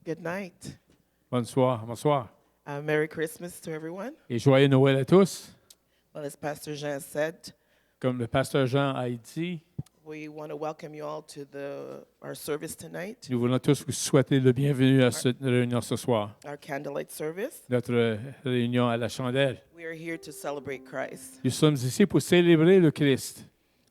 Good night. Bonsoir. Merry Christmas to everyone. Et joyeux Noël à tous. Well, as Pastor Jean said, Comme le pasteur Jean a dit, we want to welcome you all to our service tonight, nous voulons tous vous souhaiter le bienvenu à cette réunion ce soir, our candlelight service. notre réunion à la chandelle. We are here to celebrate Christ. Nous sommes ici pour célébrer le Christ.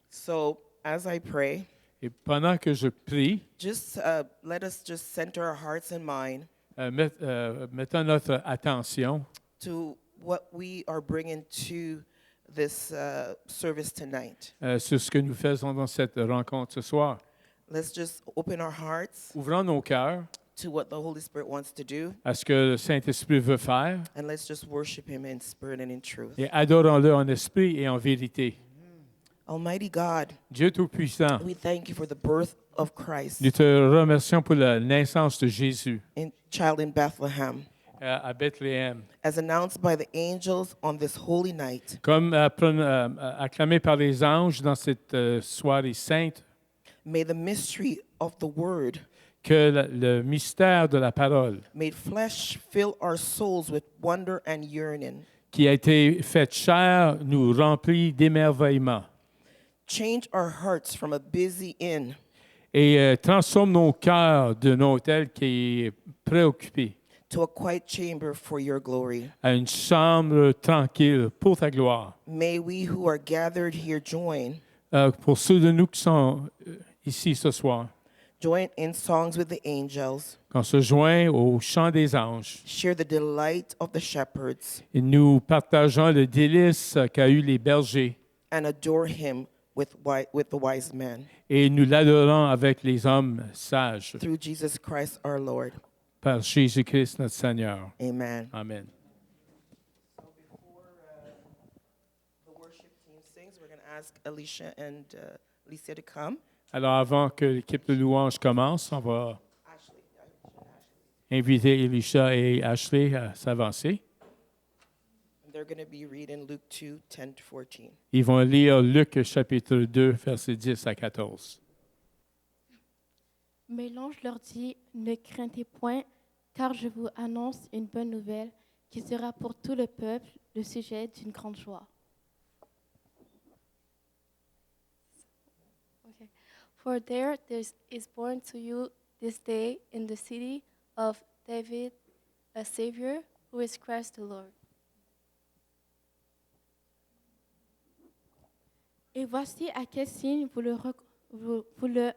So, as I pray, Et pendant que je prie, just let us just center our hearts and mind mettons notre attention to what we are bringing to this service tonight. sur ce que nous faisons dans cette rencontre ce soir. Let's just open our hearts Ouvrons nos cœurs to what the Holy Spirit wants to do, à ce que le Saint-Esprit veut faire and let's just worship Him in spirit and in truth. et adorons-le en esprit et en vérité. Almighty God, Dieu Tout-Puissant, we thank you for the birth of Christ, nous te remercions pour la naissance de Jésus child in Bethlehem, à Bethléem. as announced by the angels on this holy night. Comme acclamé par les anges dans cette soirée sainte, May the mystery of the Word que le mystère de la parole made flesh fill our souls with wonder and yearning. qui a été faite chair nous remplit d'émerveillement Change our hearts from a busy inn et transforme nos cœurs d'un hôtel qui est préoccupé to a quiet chamber for your glory. à une chambre tranquille pour ta gloire. May we who are gathered here Pour ceux de nous qui sont ici ce soir, join in songs with the angels, qu'on se joint au chant des anges share the delight of the shepherds, et nous partageons le délice qu'a eu les bergers and adore Him with the wise men. et nous l'adorons avec les hommes sages Through Jesus Christ our Lord. par Jésus-Christ notre Seigneur. Amen. Amen. So before the worship team sings, we're going to ask Alicia and Alicia to come. Alors avant que l'équipe de louange commence, on va Ashley. inviter Elisha et Ashley à s'avancer. And they're going to be reading Luke 2, 10 to 14. Ils vont lire Luc chapitre 2, versets 10 à 14. Mais l'ange leur dit, ne craignez point, car je vous annonce une bonne nouvelle qui sera pour tout le peuple le sujet d'une grande joie. Okay. For there is born to you this day in the city of David a Savior who is Christ the Lord. Et voici à quel signe vous le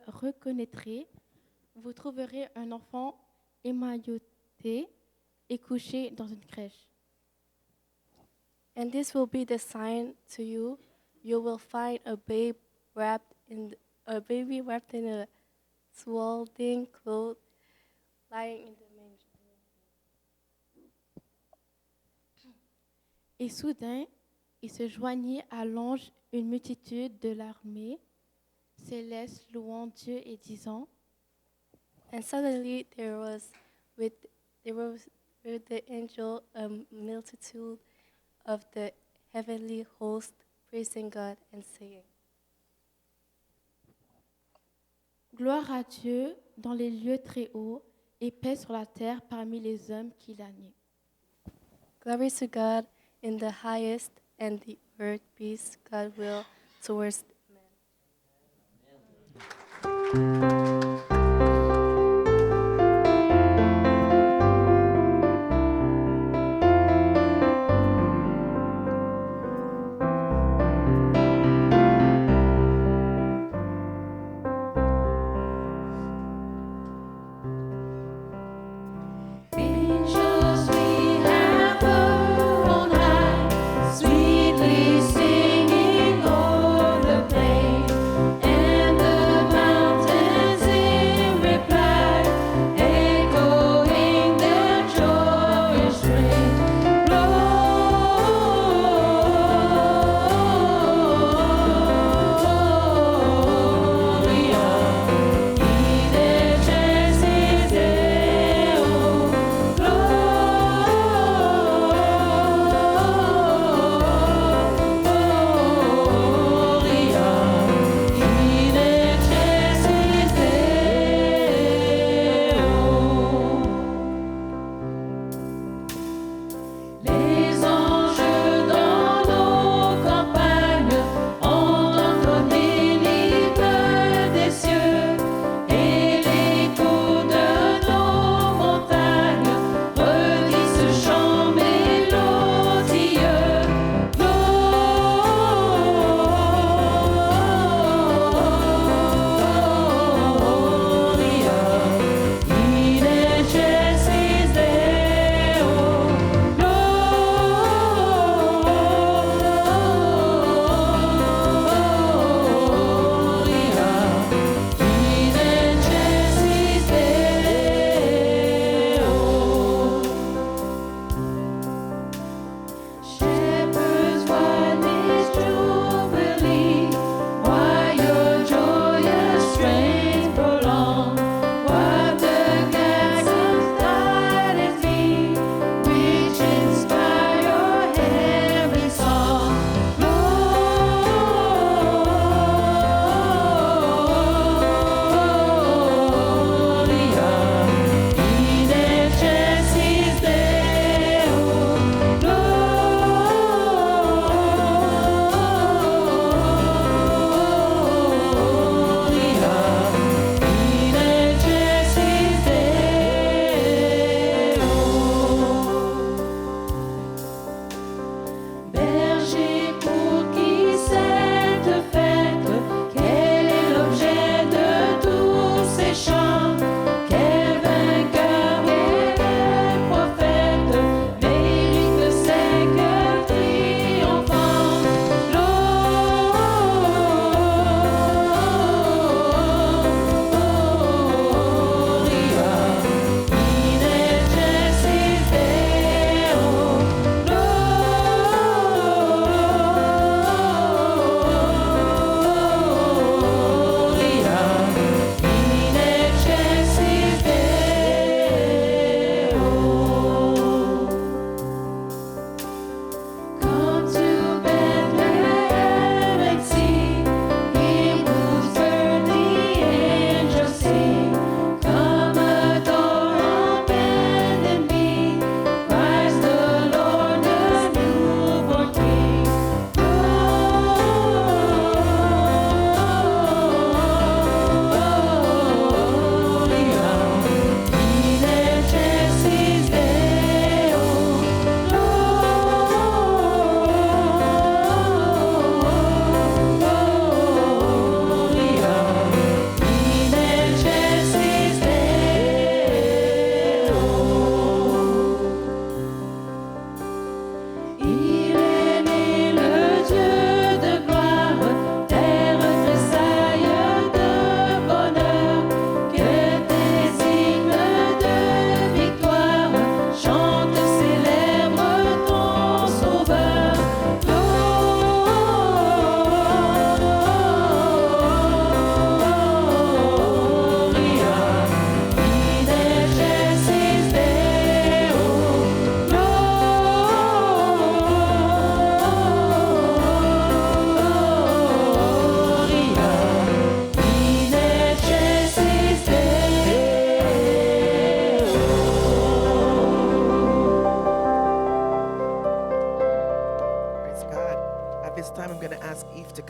reconnaîtrez. Vous trouverez un enfant émailloté et couché dans une crèche. And this will be the sign to you. You will find a baby wrapped in a swaddling cloth, lying in the manger. Et soudain, il se joignit à l'ange une multitude de l'armée céleste louant Dieu et disant, And suddenly there was with the angel a multitude of the heavenly host praising God and saying, gloire à Dieu dans les lieux très hauts et paix sur la terre parmi les hommes qui l'animent. Glory to God in the highest, and the earth peace God will towards men. Singing o'er the plain and the mountains.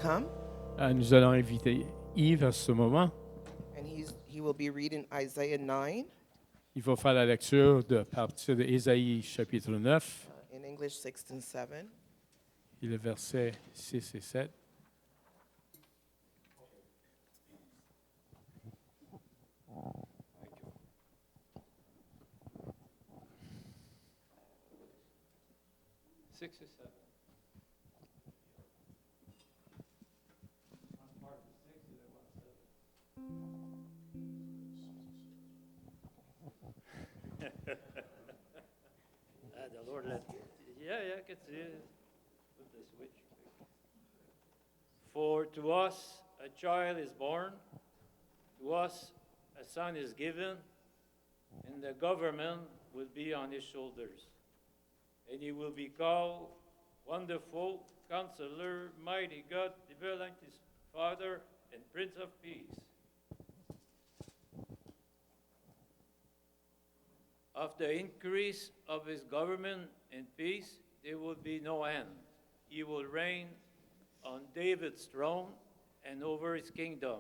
come, Nous allons inviter Yves à ce moment. and he will be reading Isaiah 9, Il va faire la lecture de partir de Ésaïe chapitre 9, in English 6 and 7. et le verset 6 et 7. The Lord let. Yeah, continue. Put the switch. For to us a child is born, to us a son is given, and the government will be on his shoulders. And he will be called Wonderful, Counselor, Mighty God, Everlasting Father, and Prince of Peace. Of the increase of his government and peace, there will be no end. He will reign on David's throne and over his kingdom,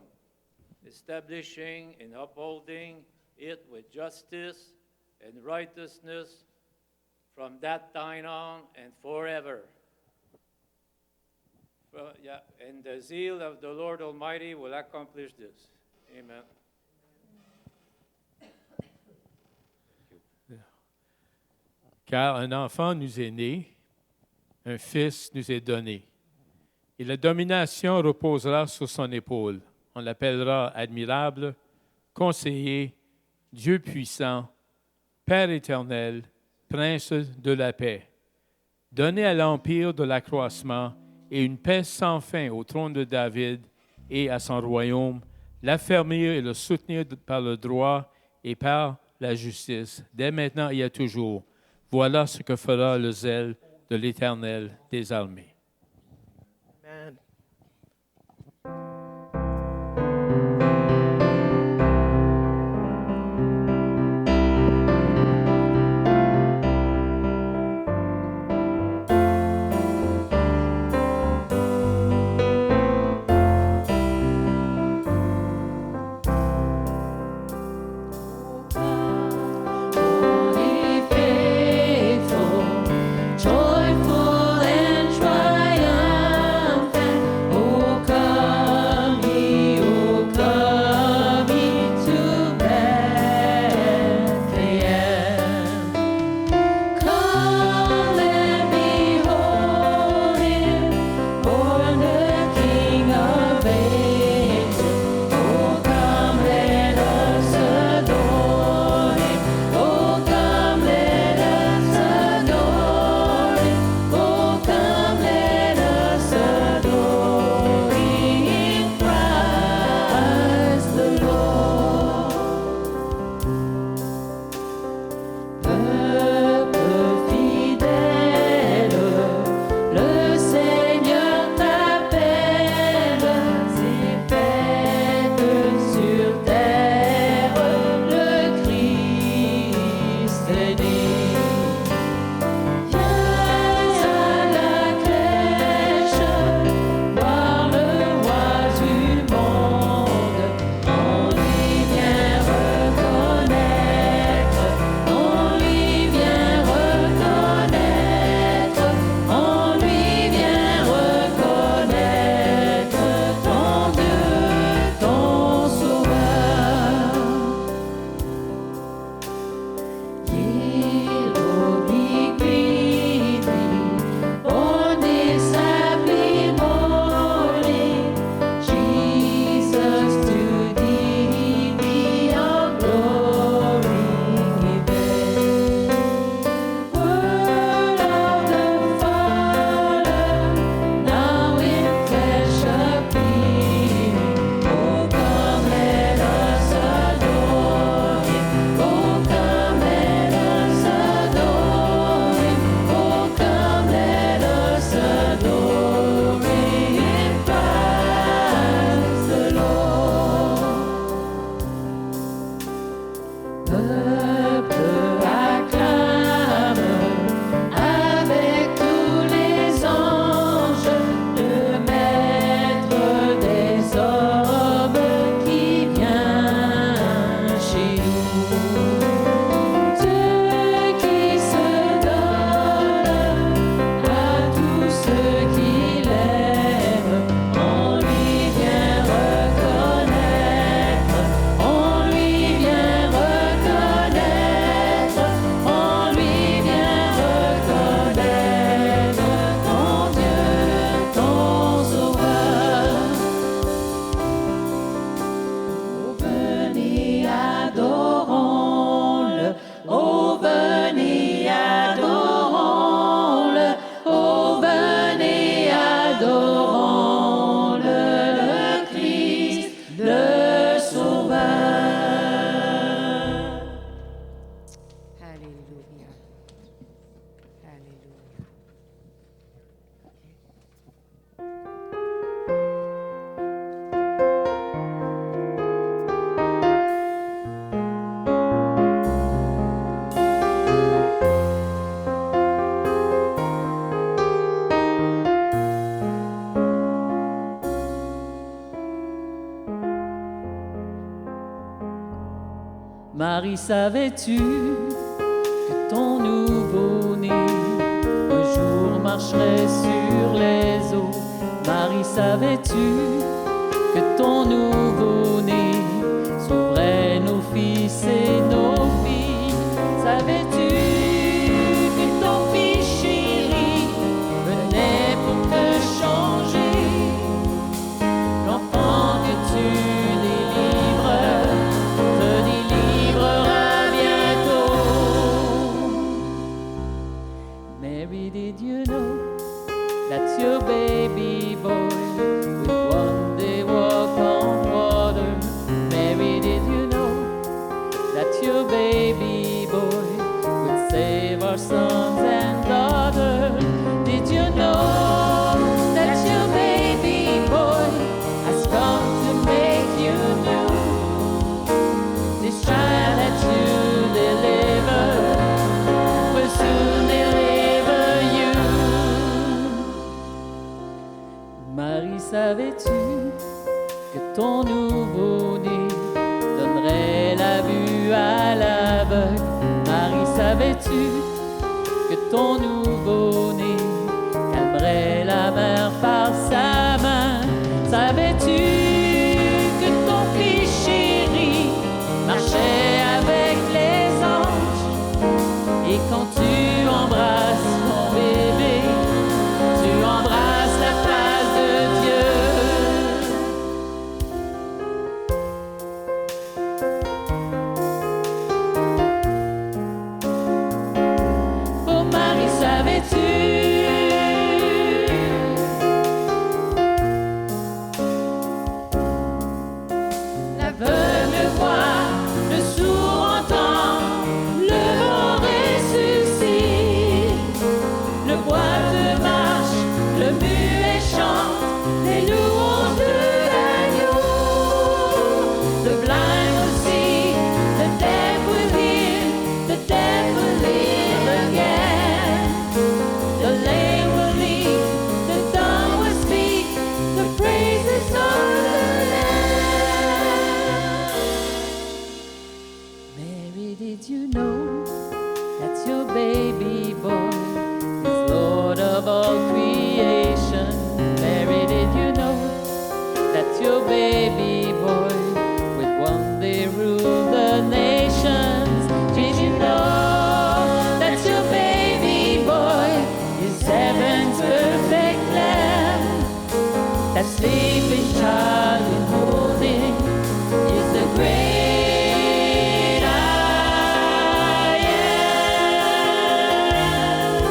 establishing and upholding it with justice and righteousness from that time on and forever. And the zeal of the Lord Almighty will accomplish this. Amen. Car un enfant nous est né, un fils nous est donné, et la domination reposera sur son épaule. On l'appellera admirable, conseiller, Dieu puissant, Père éternel, Prince de la paix. Donné à l'empire de l'accroissement et une paix sans fin au trône de David et à son royaume, l'affermir et le soutenir par le droit et par la justice, dès maintenant et à toujours. Voilà ce que fera le zèle de l'Éternel des armées. Amen. Holy, faithful, joyful and triumphant, O come ye to Bethlehem. Come and behold him, born the King of ages. Oh, come, let us adore him. Oh, come, let us adore him. Oh, come, let us adore him, Christ the Lord. Peuple fidèle, le Seigneur t'appelle, c'est fête sur terre, le Christ est né. Viens à la crèche, voir le roi du monde, on lui vient reconnaître, on lui vient reconnaître, on lui vient reconnaître ton Dieu, ton Sauveur. Alléluia. Alléluia. Marie, savais-tu que ton nouveau-né un jour marcherait sur les eaux? Marie, savais-tu que ton nouveau-né sauverait nos fils et nos filles? Savais-tu que ton fils chéri venait pour te changer? L'enfant que tu délivres te délivrera bientôt. Mary, did you know that your baby boy would one day walk on water? Mary, did you know that your baby boy would save our sons and daughters? Did you know that your baby boy has come to make you new? This child that you deliver will soon deliver you. Marie, savais-tu que ton nouveau-né donnerait la vue à l'aveugle? Marie, savais-tu que ton nouveau-né calmerait la mer par sa main? Savais-tu que ton fils chéri marchait avec les anges? Et quand tu embrasses mon bébé, tu embrasses la face de Dieu. Oh Marie, savais-tu l'aveugle voit, le sourd entend, le vent ressuscite, le boiteux marche, le muet chante, les louanges de l'agneau. The blind will see, the deaf will hear, the deaf will live again. The lame will leap, the dumb will speak, the praises of the Lamb. Mary, did you know that your baby boy is Lord of all creation? Mary, did you know that your baby boy would one day rule the nations? Did you know that your baby boy is heaven's perfect lamb? That sleeping child in holding is the great I am.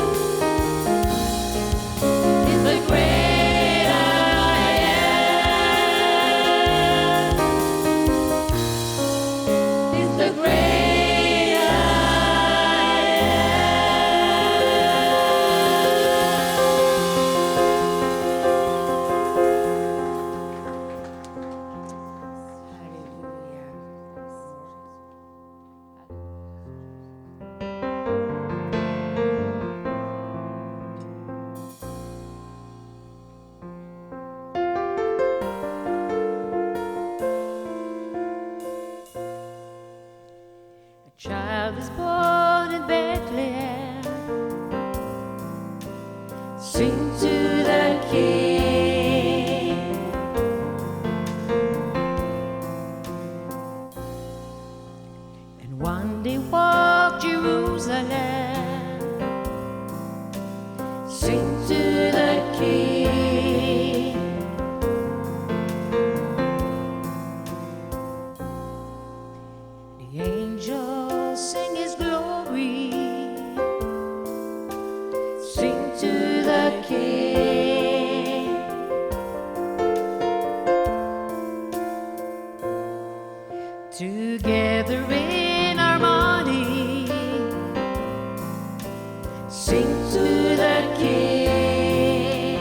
Sing to the King.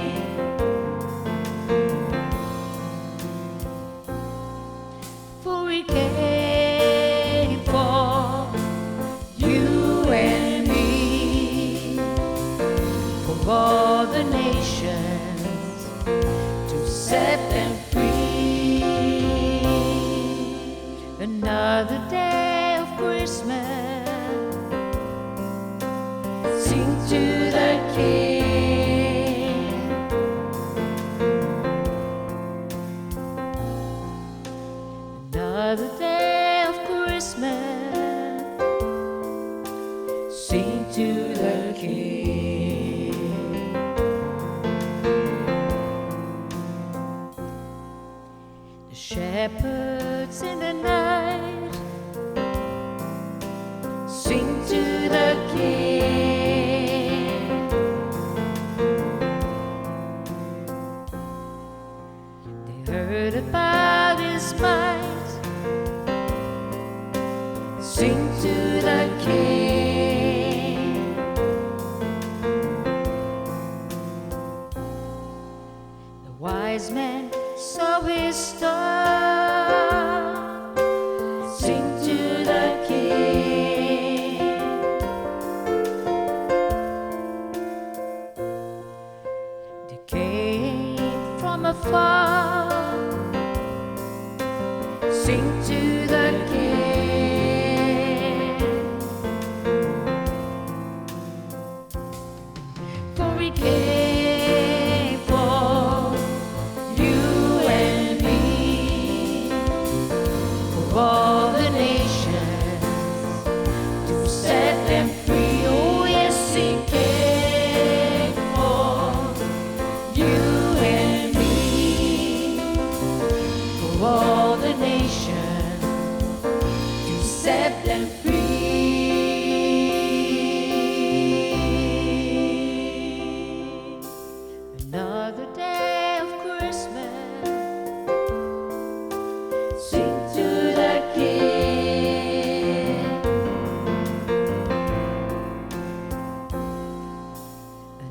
For we came for you and me, for all the nations, to set them free. Another day of Christmas, sing to the King. Another day of Christmas, sing to the King. The shepherds in the night sing to the King. They heard about his might, sing to the King. The wise men saw his star, sing to the King. They came from afar, sing to the King. For we came for you and me, for all the nations, to set them free. Oh yes, he came for you and me, for all the nations, to set them free. Another day of Christmas, sing to the King.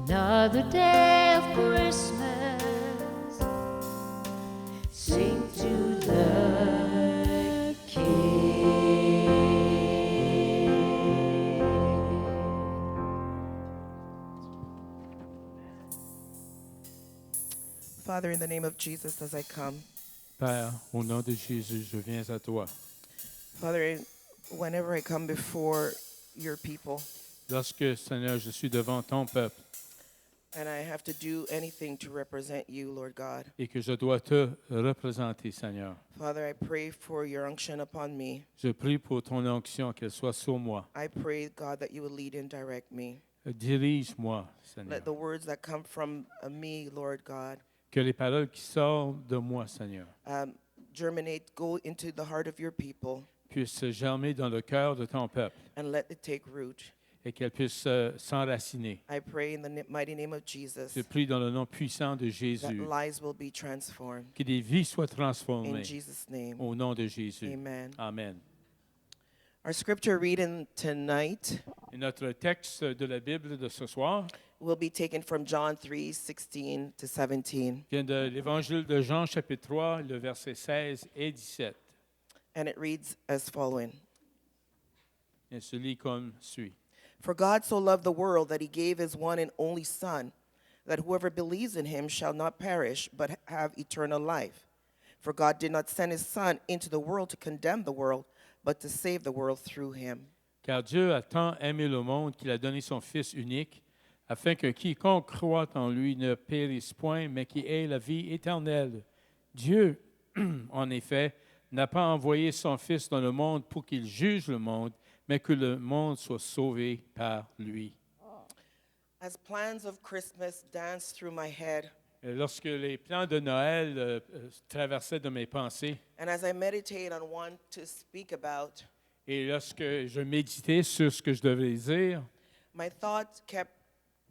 Another day of Christmas, sing to the King. Father, in the name of Jesus, as I come, Père, au nom de Jésus, je viens à toi. Father, whenever I come before your people Lorsque, Seigneur, je suis devant ton peuple and I have to do anything to represent you, Lord God, et que je dois te représenter, Seigneur, Father, I pray for your unction upon me. je prie pour ton onction, qu'elle soit sur moi. I pray, God, that you will lead and direct me. Dirige-moi, Seigneur. Let the words that come from me, Lord God, Que les paroles qui sortent de moi, Seigneur, germinate, go into the heart of your people, puissent germer dans le cœur de ton peuple and let it take root. et qu'elles puissent s'enraciner. I pray in the mighty name of Jesus Je prie dans le nom puissant de that Jésus lives will be transformed. que des vies soient In transformées Jesus' name, au nom de Jésus. amen. Amen. Our scripture reading tonight Et notre texte de la Bible de ce soir will be taken from John 3:16 to 17, vient de l'Évangile de Jean, chapitre 3, le verset 16 et 17. and it reads as following. Il se lit comme suit. For God so loved the world that he gave his one and only Son, that whoever believes in him shall not perish, but have eternal life. For God did not send his Son into the world to condemn the world, but to save the world through him. Car Dieu a tant aimé le monde qu'il a donné son Fils unique, afin que quiconque croit en lui ne périsse point, mais qu'il ait la vie éternelle. Dieu, en effet, n'a pas envoyé son Fils dans le monde pour qu'il juge le monde, mais que le monde soit sauvé par lui. As plans of Christmas dance through my head, Lorsque les plans de Noël traversaient de mes pensées, and as I meditate on one to speak about, et lorsque je méditais sur ce que je devais dire, my thoughts kept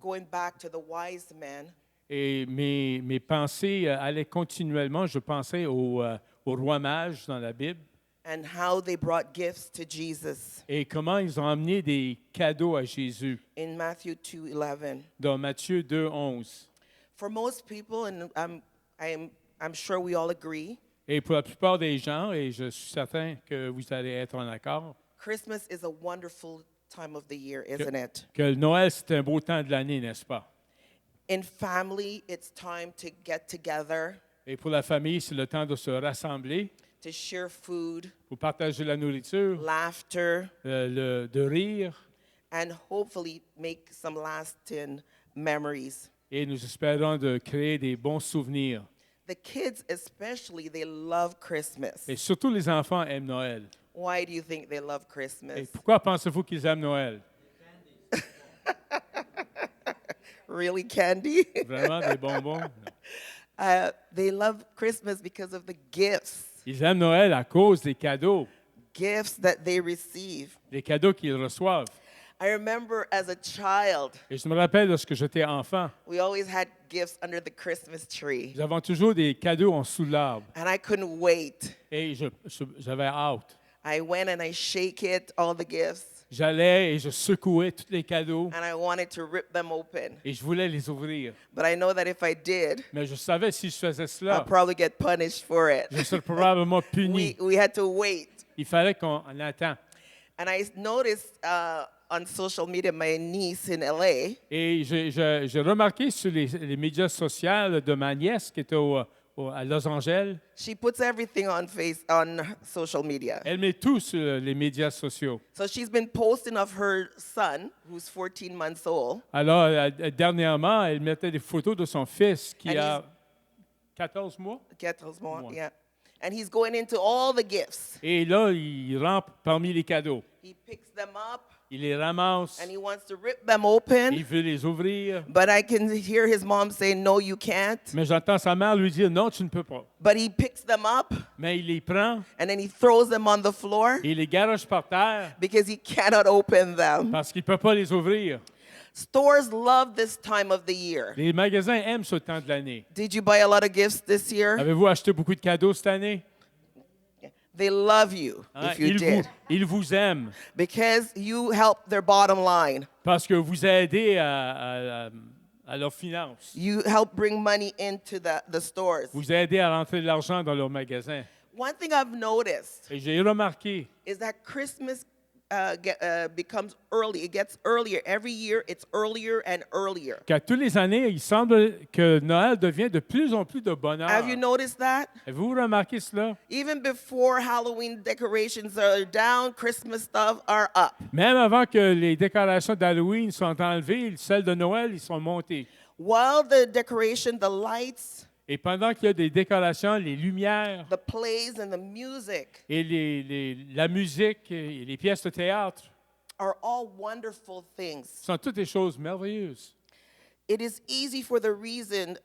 going back to the wise men et mes pensées allaient continuellement, je pensais au roi mage dans la Bible, and how they brought gifts to Jesus et comment ils ont amené des cadeaux à Jésus in Matthew 2:11. dans Matthieu 2, 11. For most people, and I'm sure we all agree, Et pour la plupart des gens, et je suis certain que vous allez être en accord, Christmas is a wonderful time of the year, isn't it? que le Noël, c'est un beau temps de l'année, n'est-ce pas? In family, it's time to get together, Et pour la famille, c'est le temps de se rassembler, to share food, pour partager la nourriture, laughter, de rire, and hopefully make some lasting memories. et nous espérons de créer des bons souvenirs. The kids especially, they love Christmas. Et surtout, les enfants aiment Noël. Why do you think they love Et Christmas? pourquoi pensez-vous qu'ils aiment Noël? Really, Candy? Vraiment, des bonbons? Non. They love Christmas because of the gifts, Ils aiment Noël à cause des cadeaux, gifts that they receive. des cadeaux qu'ils reçoivent. I remember as a child, Et je me rappelle lorsque j'étais enfant, we always had gifts under the Christmas tree, nous avons toujours des cadeaux en sous l'arbre. and I couldn't wait. Et j'avais hâte. I went and I shake it, all the gifts, J'allais et je secouais tous les cadeaux and I wanted to rip them open. et je voulais les ouvrir. But I know that if I did, Mais je savais si je faisais I'll cela, probably get punished for it. je serais probablement puni. We had to wait. Il fallait qu'on attende. And I noticed on social media my niece in LA, Et j'ai remarqué sur les médias sociaux de ma nièce qui était à Los Angeles, she puts everything on social media. elle met tout sur les médias sociaux. So she's been posting of her son, who's 14 months old, Alors, dernièrement, elle mettait des photos de son fils qui And a 14 mois. 14 more, Wow. yeah. And he's going into all the gifts. Et là, il rampe parmi les cadeaux. He picks them up Il les ramasse. and he wants to rip them open. Il veut les ouvrir. But I can hear his mom say, "No, you can't." Mais j'entends sa mère lui dire, non, tu ne peux pas. But he picks them up Mais il les prend and then he throws them on the floor et il les garage par terre because he cannot open them. parce qu'il ne peut pas les ouvrir. Stores love this time of the year. Les magasins aiment ce temps de l'année. Did you buy a lot of gifts this year? Avez-vous acheté beaucoup de cadeaux cette année? They love you Hein? if you did Ils vous aiment because you help their bottom line. parce que vous aidez à leurs finances. You help bring money into the stores. Vous aidez à rentrer de l'argent dans leurs magasins. One thing I've noticed Et j'ai remarqué is that Christmas becomes early. It gets earlier. Every year, it's earlier and earlier. qu'à toutes les années, il semble que Noël devient de plus en plus de bonheur. Have you noticed that? Avez-vous remarqué cela? Even before Halloween decorations are down, Christmas stuff are up. Même avant que les décorations d'Halloween soient enlevées, celles de Noël, ils sont montées. While the decoration, the lights, Et pendant qu'il y a des décorations, les lumières the plays, and the music et la musique et les pièces de théâtre are all wonderful things. sont toutes des choses merveilleuses. It is easy for the reason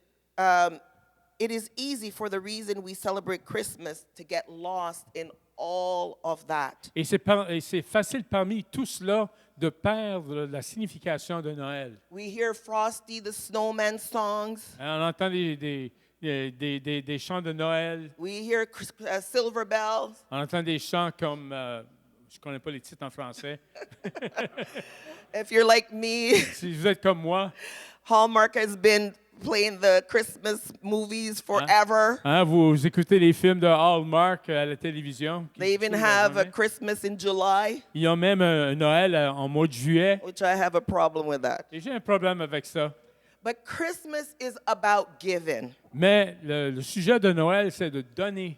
we celebrate Christmas to get lost in all of that. Et c'est facile parmi tout cela de perdre la signification de Noël. We hear Frosty the Snowman songs. On entend des chants de Noël, We hear Silver Bells. on entend des chants comme, je ne connais pas les titres en français. If you're like me, Si vous êtes comme moi, Hallmark has been playing the Christmas movies forever. hein, vous écoutez les films de Hallmark à la télévision. They even Qui have a jamais. Christmas in July, Ils ont même un Noël en mois de juillet. which I have a problem with that. Et j'ai un problème avec ça. But Christmas is about giving. Mais le sujet de Noël, c'est de donner.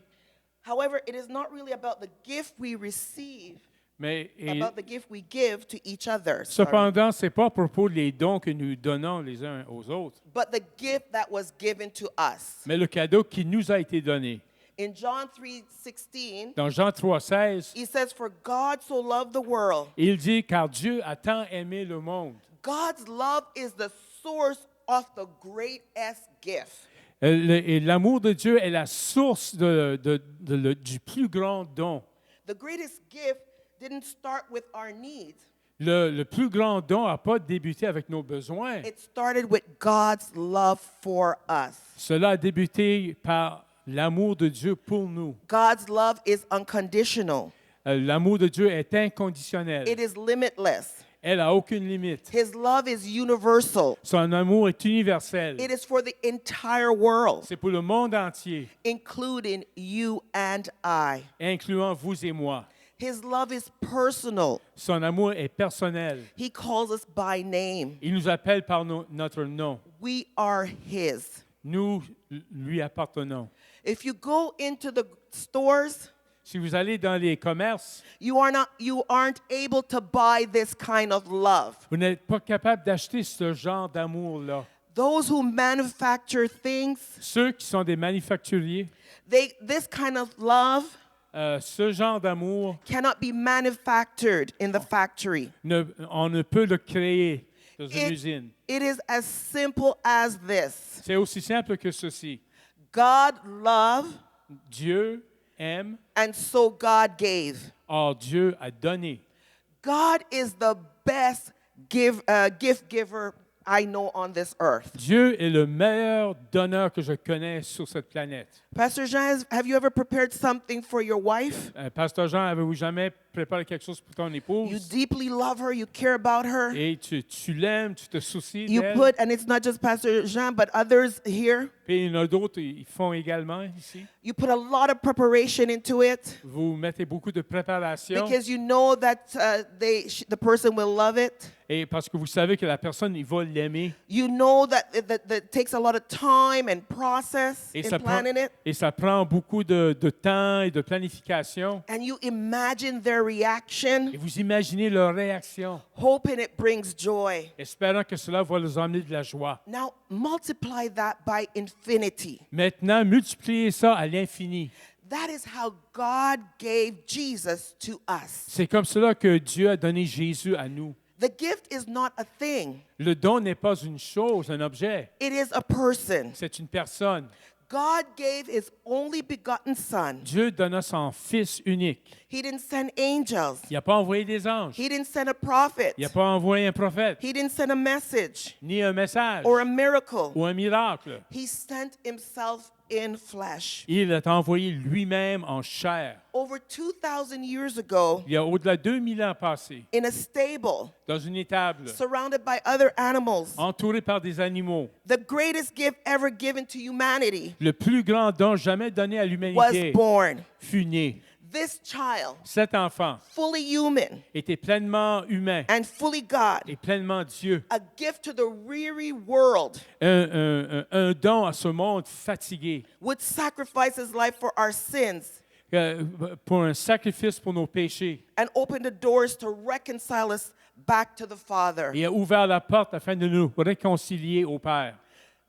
However, it is not really about the gift we receive, Mais about the gift we give to each other, cependant, ce n'est pas à propos des dons que nous donnons les uns aux autres, but the gift that was given to us. mais le cadeau qui nous a été donné. In John 3:16, Dans Jean 3,16, he says, "For God so loved the world." il dit, car Dieu a tant aimé le monde. God's love is the source of the greatest gift. Et l'amour de Dieu est la source du plus grand don. The greatest gift didn't start with our needs. Le plus grand don n'a pas débuté avec nos besoins. It started with God's love for us. Cela a débuté par l'amour de Dieu pour nous. God's love is unconditional. L'amour de Dieu est inconditionnel. It is limitless. Elle n'a aucune limite. His love is universal. Son amour est universel. It is for the entire world, C'est pour le monde entier, including you and I. incluant vous et moi. His love is personal. Son amour est personnel. He calls us by name. Il nous appelle par notre nom. We are His. Nous lui appartenons. If you go into the stores, Si vous allez dans les commerces, you aren't able to buy this kind of love. vous n'êtes pas capable d'acheter ce genre d'amour-là. Those who manufacture things, Ceux qui sont des manufacturiers, this kind of love ce genre d'amour, cannot be manufactured in the factory. on ne peut le créer dans une usine. It is as simple as this. C'est aussi simple que ceci. God loved, Dieu aime, and so God gave. or Dieu a donné. God is the best gift giver I know on this earth. Dieu est le meilleur donneur que je connais sur cette planète. Pastor Jean, have you ever prepared something for your wife? Pasteur Jean, avez-vous jamais préparé quelque chose pour ton You épouse? deeply love her, you care about her. Et tu l'aimes, tu te soucies You d'elle. put, and it's not just Pastor Jean, but others here, Puis il y en a d'autres, ils font également ici. you put a lot of preparation into it Vous mettez beaucoup de préparation. because you know that the person will love it. Et parce que vous savez que la personne, il va l'aimer. You know that it takes a lot of time and process in planning it. Et ça prend beaucoup de temps et de planification. And you imagine their reaction, Et vous imaginez leur réaction, hoping it brings joy. espérant que cela va leur emmener de la joie. Now multiply that by infinity. Maintenant, multipliez ça à l'infini. That is how God gave Jesus to us. C'est comme cela que Dieu a donné Jésus à nous. The gift is not a thing. Le don n'est pas une chose, un objet. It is a person. C'est une personne. God gave his only begotten son. Dieu donna son Fils unique. He didn't send angels. Il n'a pas envoyé des anges. He didn't send a prophet. Il n'a pas envoyé un prophète, He didn't send a message ni un message, or a miracle. ou un miracle. He sent himself in flesh. Il a envoyé lui-même en chair. Over 2,000 years ago, Il y a au-delà de 2000 ans passés, in a stable, dans une étable, surrounded by other animals, entouré par des animaux. the greatest gift ever given to humanity Le plus grand don jamais donné à was l'humanité born. fut né. This child, Cet enfant fully human était pleinement humain and fully God, et pleinement Dieu. a gift to the weary world, Un don à ce monde fatigué, would sacrifice his life for our sins pour un sacrifice pour nos péchés. and open the doors to reconcile us back to the Father. Et a ouvert la porte afin de nous réconcilier au Père.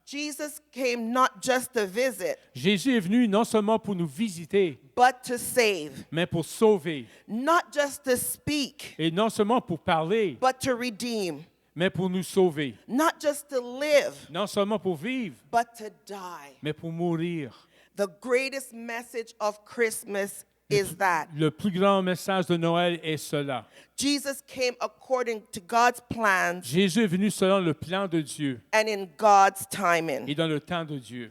Jesus came not just to visit, Jésus est venu non seulement pour nous visiter, but to save. mais pour sauver. Not just to speak, Et non seulement pour parler, but to redeem. mais pour nous sauver. Not just to live, Non seulement pour vivre, but to die. mais pour mourir. The greatest message of Christmas is that Le plus grand message de Noël est cela. Jesus came according to God's plans Jésus est venu selon le plan de Dieu and in God's et timing. dans le temps de Dieu.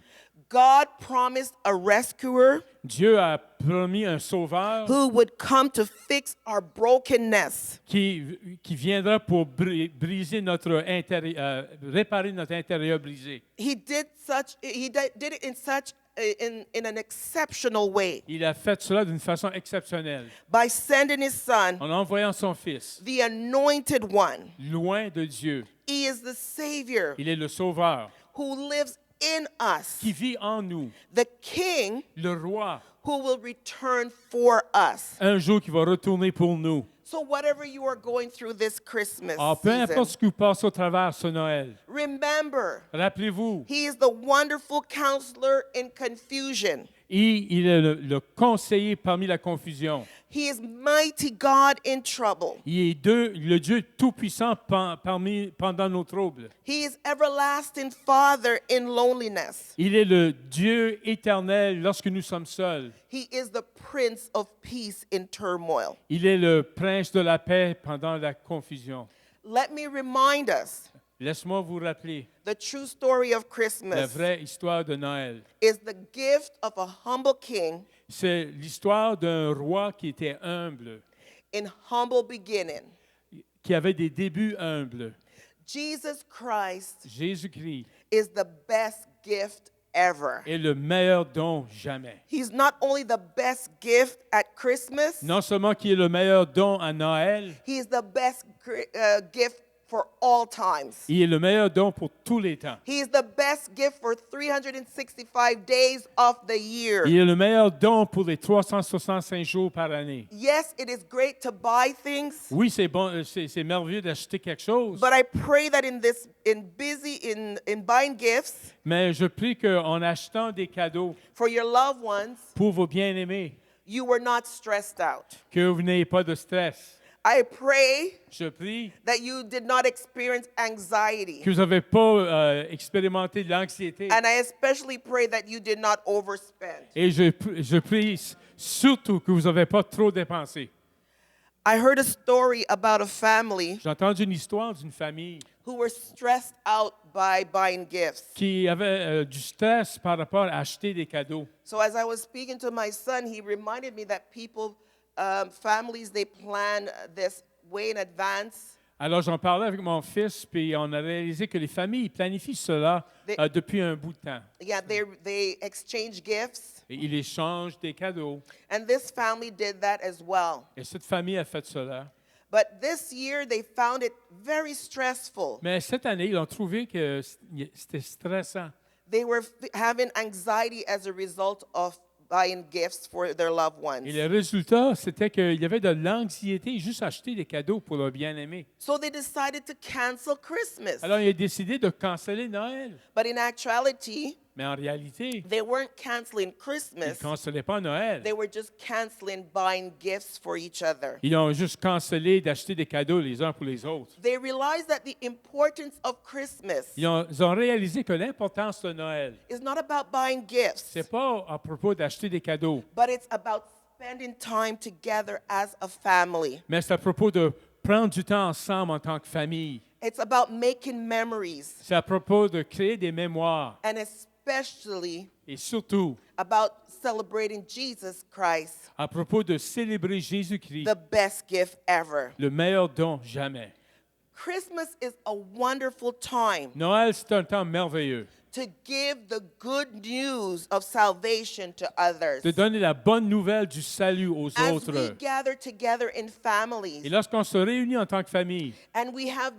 God promised a rescuer Dieu a promis un sauveur who would come to fix our brokenness. qui viendra pour briser notre intérieur, réparer notre intérieur brisé. He did it in such in an exceptional way Il a fait cela d'une façon exceptionnelle by sending his son, en envoyant son Fils the anointed one. loin de Dieu. He is the Savior Il est le sauveur who lives in us, qui vit en nous, the King le roi, who will return for us. un jour qui va retourner pour nous. So whatever you are going through this Christmas Peu importe season, ce que vous passez au travers ce Noël, remember, rappelez-vous, he is the wonderful counselor in confusion. il est le conseiller parmi la confusion. He is mighty God in trouble. Il est le Dieu tout-puissant pendant nos troubles. He is everlasting Father in loneliness. Il est le Dieu éternel lorsque nous sommes seuls. He is the Prince of Peace in turmoil. Il est le prince de la paix pendant la confusion. Let me remind us Laisse-moi vous rappeler the true story of la Christmas vraie histoire de Noël. is the gift of a humble king C'est l'histoire d'un roi qui était humble, in humble beginning. qui avait des débuts humbles. Jesus Christ Jésus-Christ is the best gift ever. est le meilleur don jamais. He's not only the best gift at Christmas, Non seulement qu'il est le meilleur don à Noël, he's the best gift for all times. il est le meilleur don pour tous les temps. He's the best gift for 365 days of the year. Il est le meilleur don pour les 365 jours par année. Yes, it is great to buy things, Oui, c'est bon, c'est merveilleux d'acheter quelque chose, but I pray that in buying gifts mais je prie qu'en achetant des cadeaux for your loved ones, pour vos bien-aimés, you were not stressed out. que vous n'ayez pas de stress. I pray Je prie that you did not experience anxiety. que vous n'avez pas expérimenté de l'anxiété. And I especially pray that you did not overspend. Et je prie surtout que vous n'avez pas trop dépensé. I heard a story about a family J'ai entendu une histoire d'une famille who were stressed out by buying gifts. qui avait du stress par rapport à acheter des cadeaux. So as I was speaking to my son, he reminded me that families, they plan this way in advance. Alors, j'en parlais avec mon fils, puis on a réalisé que les familles planifient cela depuis un bout de temps. Yeah, they exchange gifts. Et ils échangent des cadeaux. And this family did that as well. Et cette famille a fait cela. But this year, they found it very stressful. Mais cette année, ils ont trouvé que c'était stressant. They were having anxiety as a result of buying gifts for their loved ones. Et le résultat, c'était qu'il y avait de l'anxiété juste à acheter des cadeaux pour leurs bien-aimés. So they decided to cancel Christmas. Alors, il a décidé de canceller Noël. But in actuality, Mais en réalité, they weren't canceling ils Christmas. ne cancellaient pas Noël. They were just canceling buying gifts for each other. Ils ont juste cancellé d'acheter des cadeaux les uns pour les autres. They realized that the importance of Christmas Ils ont réalisé que l'importance de Noël, is not about buying gifts, c'est pas à propos d'acheter des cadeaux, but it's about spending time together as a family. mais c'est à propos de prendre du temps ensemble en tant que famille. It's about making memories, C'est à propos de créer des mémoires and especially et surtout about celebrating Jesus Christ, à propos de célébrer Jésus-Christ, the best gift ever. le meilleur don jamais. Christmas is a wonderful time Noël, c'est un temps merveilleux to give the good news of salvation to others. de donner la bonne nouvelle du salut aux As we autres. gather together in Et families, lorsqu'on se réunit en tant que famille, and we have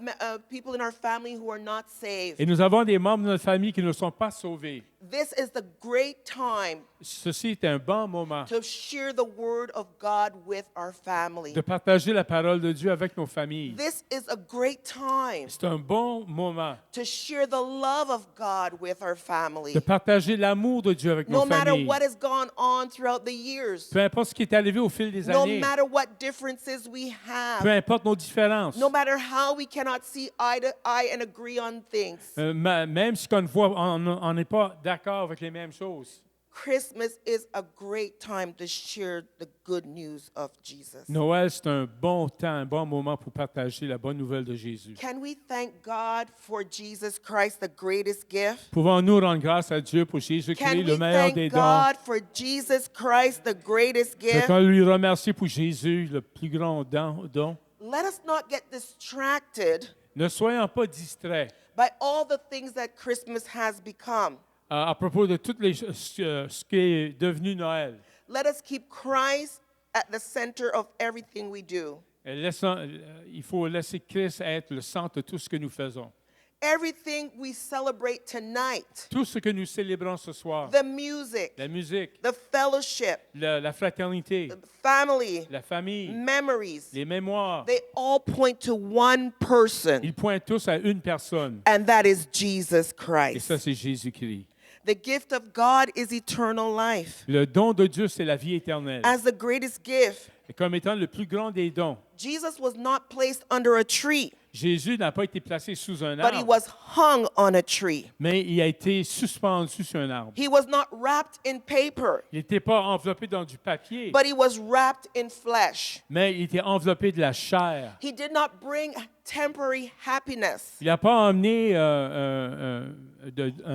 people in our family who are not saved, et nous avons des membres de notre famille qui ne sont pas sauvés, this is the great time ceci est un bon moment to share the word of God with our family. de partager la parole de Dieu avec nos familles. This is a great time C'est un bon moment to share the love of God with our family. de partager l'amour de Dieu avec No nos matter familles. what has gone on throughout the years, Peu importe ce qui est arrivé au fil des no années, matter what differences we peu have, importe nos différences, no matter how we cannot see eye to eye and agree on things, même si on n'est pas d'accord avec les mêmes choses. Christmas is a great time to share the good news of Jesus. Noël, c'est un bon temps, un bon moment pour partager la bonne nouvelle de Jésus. Can we thank God for Jesus Christ, the greatest gift? Pouvons-nous rendre grâce à Dieu pour Can Jésus-Christ, we le meilleur des thank dons? God for Jesus Christ, the greatest gift? Qu'on lui remercie pour Jésus, le plus grand don. Let us not get distracted Ne soyons pas distraits by all the things that Christmas has become. à propos de toutes les ce qui est devenu Noël. Let us keep Christ at the center of everything we do. Il faut laisser Christ être le centre de tout ce que nous faisons. Everything we celebrate tonight, Tout ce que nous célébrons ce soir, the music, la musique, the fellowship, la fraternité, the family, la famille, memories, les mémoires, they all point to one person, ils pointent tous à une personne. and that is Jesus Et Christ. ça, c'est Jésus-Christ. The gift of God is eternal life. Le don de Dieu, c'est la vie éternelle. As the greatest gift, Et comme étant le plus grand des dons, Jesus was not placed under a tree. Jésus n'a pas été placé sous un but he arbre, was hung on a tree. mais il a été suspendu sur un arbre. He was not wrapped in paper, Il n'était pas enveloppé dans du papier, but he was wrapped in flesh. mais il était enveloppé de la chair. He did not bring temporary happiness. Il n'a pas emmené un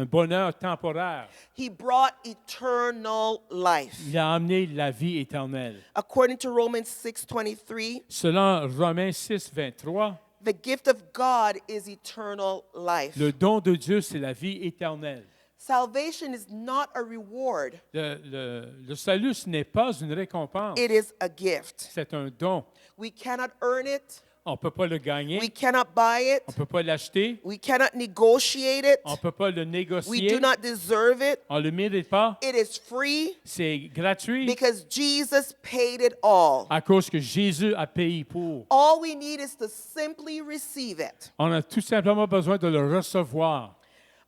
bonheur temporaire. He brought eternal life. Il a amené la vie éternelle. According to Romans 6:23, Selon Romains 6, 23, the gift of God is eternal life. le don de Dieu, c'est la vie éternelle. Salvation is not a reward, Le salut, ce n'est pas une récompense, it is a gift. c'est un don. We cannot earn it, On ne peut pas le gagner, we cannot buy it, on ne peut pas l'acheter, we cannot negotiate it, on ne peut pas le we négocier, do not deserve it. on ne le mérite pas. It is free C'est gratuit because Jesus paid it all. à cause que Jésus a payé pour. All we need is to simply receive it. On a tout simplement besoin de le recevoir.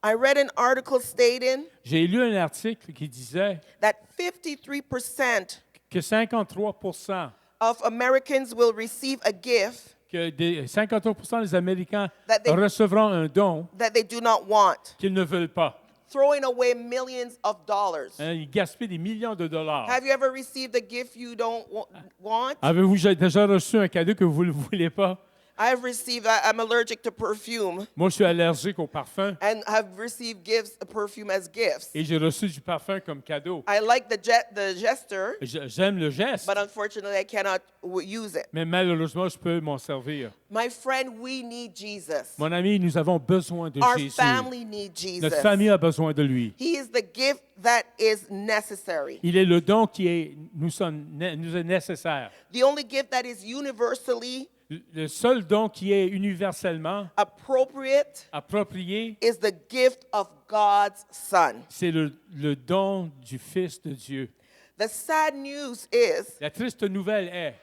I read an article stating J'ai lu un article qui disait that 53% que 53% of Americans will receive a gift 53% des Américains That they- recevront un don that they do not want, qu'ils ne veulent pas. throwing away millions of dollars. Hein, ils gaspillent des millions de dollars. Have you ever received a gift you don't want? Avez-vous déjà reçu un cadeau que vous ne voulez pas? I'm allergic to perfume, Moi, je suis allergique au parfum and I've received perfume as gifts. et j'ai reçu du parfum comme cadeau. I like the gesture, J'aime le geste, but unfortunately I cannot use it. mais malheureusement, je peux m'en servir. My friend, we need Jesus. Mon ami, nous avons besoin de Our Jésus. family needs Jesus. Notre famille a besoin de lui. He is the gift that is necessary. Il est le don qui nous est nécessaire. The only gift that is universally Le seul don qui est universellement appropriate approprié, is the gift of God's Son. c'est le don du Fils de Dieu. The sad news is, La triste nouvelle est,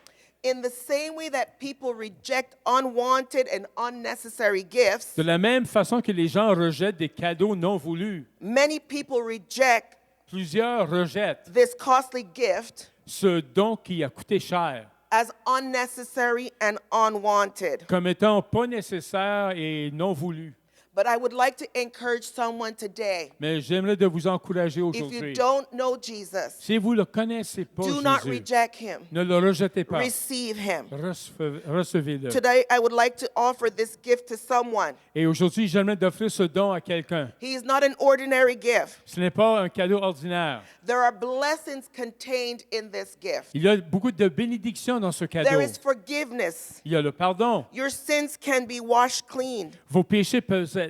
in the same way that people reject unwanted and unnecessary gifts, de la même façon que les gens rejettent des cadeaux non voulus, many people reject plusieurs rejettent this costly gift ce don qui a coûté cher as unnecessary and unwanted. comme étant pas nécessaire et non voulu. But I would like to encourage someone today. Mais j'aimerais de vous encourager If you aujourd'hui. don't know Jesus, Si vous ne le connaissez pas, do not Jésus, reject him. ne le rejetez pas. Receive him. Recevez-le. Today, I would like to offer this gift to someone. Et aujourd'hui, j'aimerais d'offrir ce don à quelqu'un. He is not an ordinary gift. Ce n'est pas un cadeau ordinaire. There are blessings contained in this gift. Il y a beaucoup de bénédictions dans ce There cadeau. is forgiveness. Il y a le pardon. Your sins can be washed clean. Vos péchés peuvent être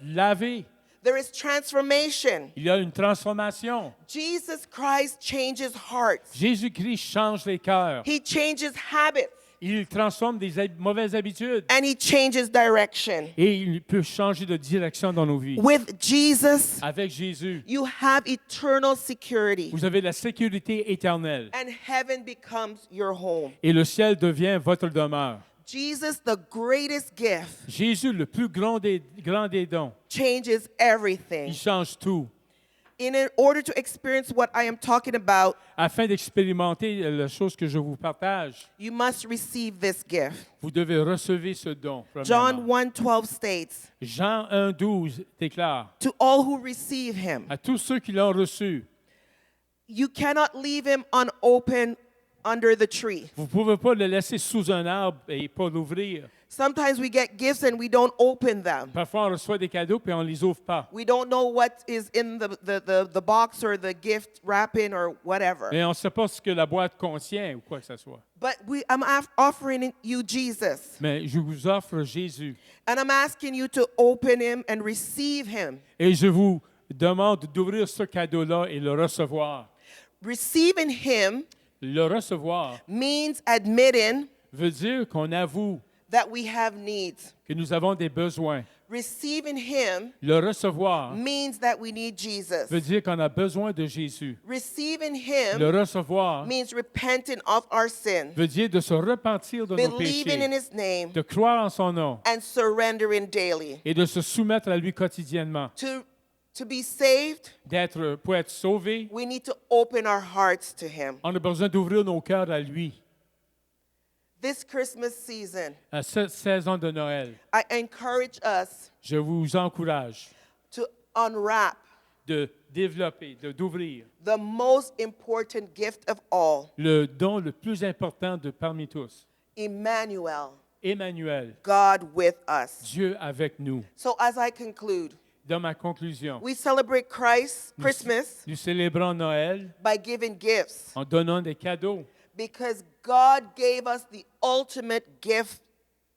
lavés. There is transformation. Il y a une transformation. Jesus Christ changes hearts. Jésus-Christ change les cœurs. He changes habits. Il transforme des mauvaises habitudes. And he changes direction. Et il peut changer de direction dans nos vies. With Jesus, Avec Jésus, you have eternal security. vous avez la sécurité éternelle. And heaven becomes your home. Et le ciel devient votre demeure. Jesus, the greatest gift, Jésus, le plus grand des dons, changes everything. il change tout. In order to experience what I am talking about, Afin d'expérimenter la chose que je vous partage, you must receive this gift. vous devez recevoir ce don. John premièrement. 1:12 states, Jean 1,12 déclare to all who receive him, à tous ceux qui l'ont reçu, you cannot leave him unopened under the tree. vous ne pouvez pas le laisser sous un arbre et pas l'ouvrir. Sometimes we get gifts and we don't open them. Parfois, on reçoit des cadeaux et on ne les ouvre pas. We don't know what is in the box or the gift wrapping or whatever. Et on ne sait pas ce que la boîte contient ou quoi que ce soit. But I'm offering you Jesus. Mais je vous offre Jésus. And I'm asking you to open him and receive him. Et je vous demande d'ouvrir ce cadeau-là et le recevoir. Receiving him Le recevoir means admitting veut dire qu'on avoue that we have needs. que nous avons des besoins. Receiving him Le recevoir means that we need Jesus. veut dire qu'on a besoin de Jésus. Receiving Le him recevoir means repenting of our sin, veut dire de se repentir de nos believing in péchés, his name, de croire en son nom and surrendering daily. et de se soumettre à lui quotidiennement. To be saved, Pour être sauvé, we need to open our hearts to him. on a besoin d'ouvrir nos cœurs à lui. This Christmas season, à cette saison de Noël, I encourage us je vous encourage to unwrap de développer, d'ouvrir the most important gift of all, le don le plus important de parmi tous, Emmanuel, Emmanuel, God with us. Dieu avec nous. So as I conclude, Dans ma conclusion, we celebrate Christmas nous célébrons Noël by giving gifts en donnant des cadeaux because God gave us the ultimate gift,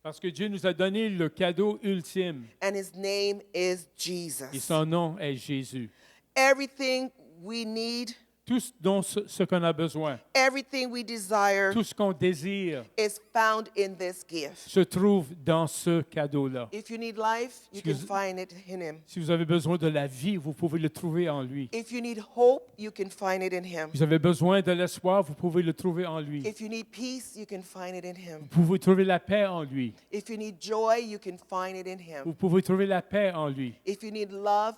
parce que Dieu nous a donné le cadeau ultime and his name is et Jesus. son nom est Jésus. Everything we need, Tout ce qu'on a besoin, everything we desire tout ce qu'on désire is found in this gift. se trouve dans ce cadeau-là. If you need life, you can Excuse- find it in him. Si vous avez besoin de la vie, vous pouvez le trouver en lui. If you need hope, you can find it in him. Vous avez besoin de l'espoir, vous pouvez le trouver en lui. If you need peace, you can find it in him. Vous pouvez trouver la paix en lui. If you need joy, you can find it in him. Vous pouvez trouver la paix en lui. If you need love,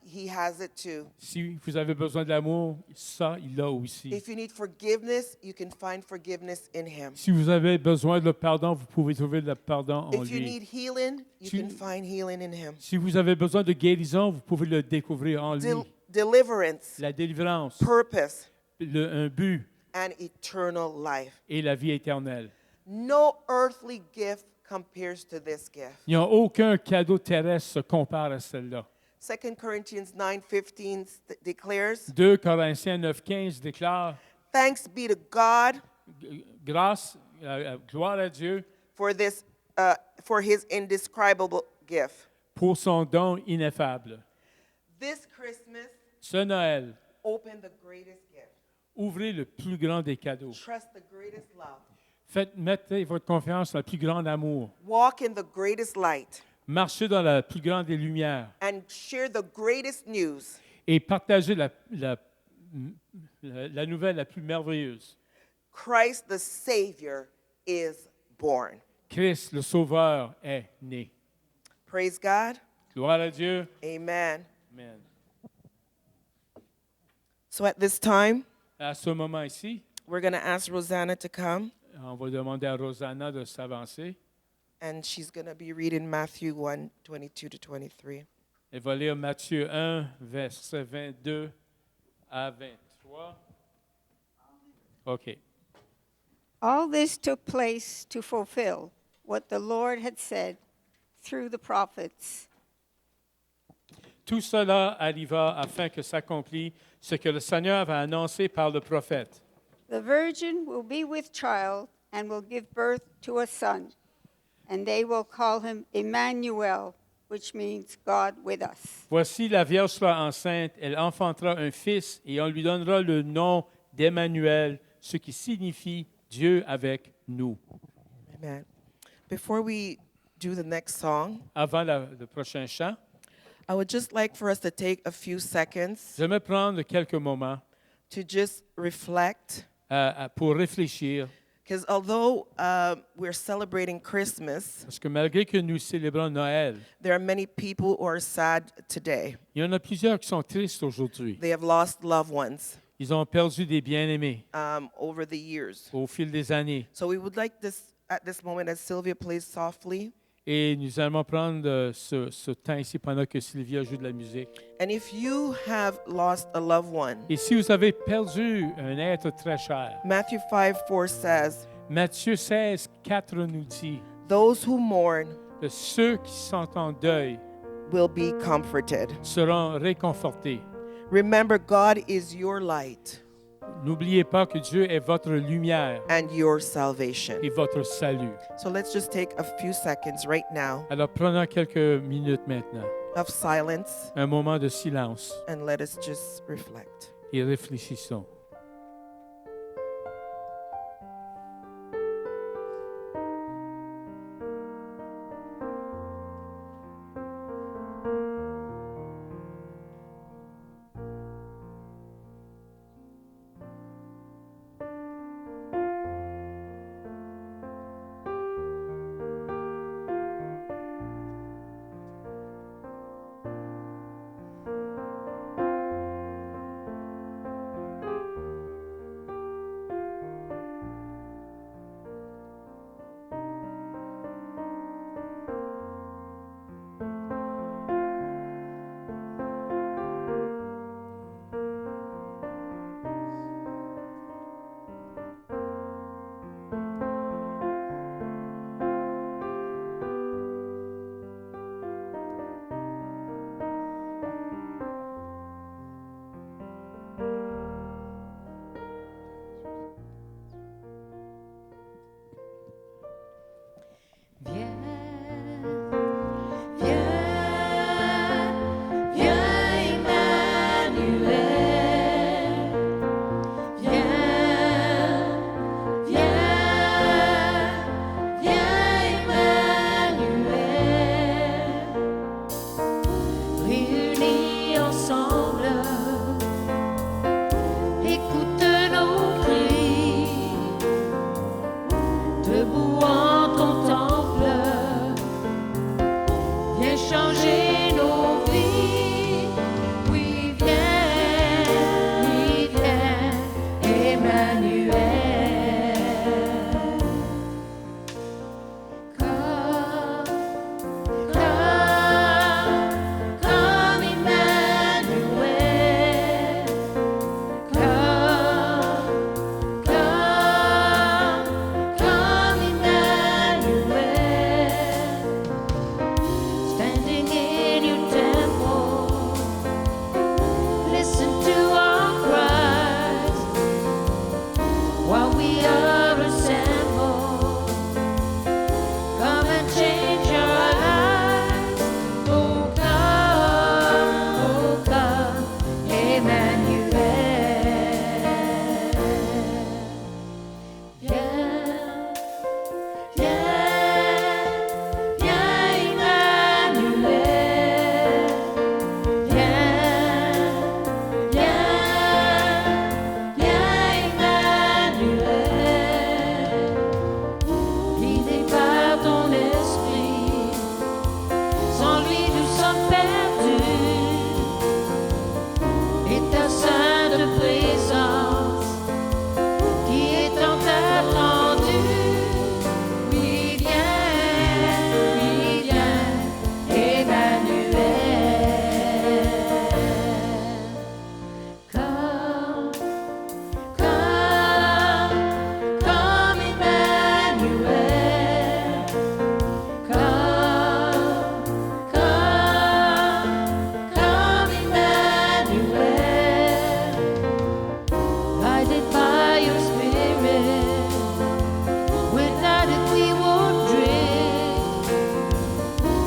he has it too. Si vous avez besoin d'amour, ça, il l'a aussi. If you need forgiveness, you can find forgiveness in him. Si vous avez besoin de pardon, vous pouvez trouver le pardon en If you lui. need healing, you Si- can find healing in him. Si vous avez besoin de guérison, vous pouvez le découvrir en lui. Deliverance, La délivrance, purpose, un but and eternal life. et la vie éternelle. No earthly gift compares to this gift. Il n'y a aucun cadeau terrestre se compare à celle-là. 2 Corinthians 9:15 declares, 2 Corinthiens 9,15 déclare "Thanks be to God grâce, gloire à Dieu for this, for His indescribable gift." pour son don ineffable. This Christmas, Ce Noël, open the greatest gift. ouvrez le plus grand des cadeaux. Trust the greatest love. Mettez votre confiance dans le plus grand amour. Walk in the greatest light Marchez dans la plus grande des lumières and share the greatest news. et partagez la nouvelle la plus merveilleuse. Christ the Savior is born. Christ, le Sauveur, est né. Praise God. Gloire à Dieu. Amen. Amen. So at this time, À ce moment ici, we're going to ask Rosanna to come, on va demander à Rosanna de s'avancer. and she's going to be reading Matthew 1:22 to 23. Elle va lire Matthieu 1, versets 22 à 23. OK. All this took place to fulfill what the Lord had said through the prophets. Tout cela arriva afin que s'accomplisse ce que le Seigneur avait annoncé par le prophète. The virgin will be with child and will give birth to a son, and they will call him Emmanuel, which means God with us. Voici la Vierge sera enceinte, elle enfantera un fils et on lui donnera le nom d'Emmanuel, ce qui signifie Dieu avec nous. Amen. Before we do the next song, Avant le prochain chant, I would just like for us to take a few seconds j'aimerais prendre quelques moments to just reflect, pour réfléchir, because although we're celebrating Christmas, parce que malgré que nous célébrons Noël, there are many people who are sad today. il y en a plusieurs qui sont tristes aujourd'hui. They have lost loved ones Ils ont perdu des bien-aimés over the years. au fil des années. So we would like this at this moment, as Sylvia plays softly. Et nous allons prendre ce temps ici pendant que Sylvia joue de la musique. And if you have lost a loved one, Et si vous avez perdu un être très cher, Matthew 5:4 says, Matthieu 16, 4 nous dit "Those who mourn que ceux qui sont en deuil will be comforted." seront réconfortés. Remember, God is your light N'oubliez pas que Dieu est votre lumière and your salvation. et votre salut. So let's just take a few seconds right now Alors prenons quelques minutes maintenant, of silence un moment de silence and let us just reflect. et réfléchissons. changer nos vies. Oui, viens, Emmanuel. Come, Emmanuel. Come, Emmanuel. Standing in your temple, listen to our cries while we are assembled. Come and change our lives. Oh, come, Emmanuel. Guidés par ton esprit, sans lui nous sommes perdus. Et ta sainte présence qui est tant attendue. Oui, viens, Emmanuel. Come, Emmanuel. Come, Emmanuel. Guided by your spirit, without it we would drift.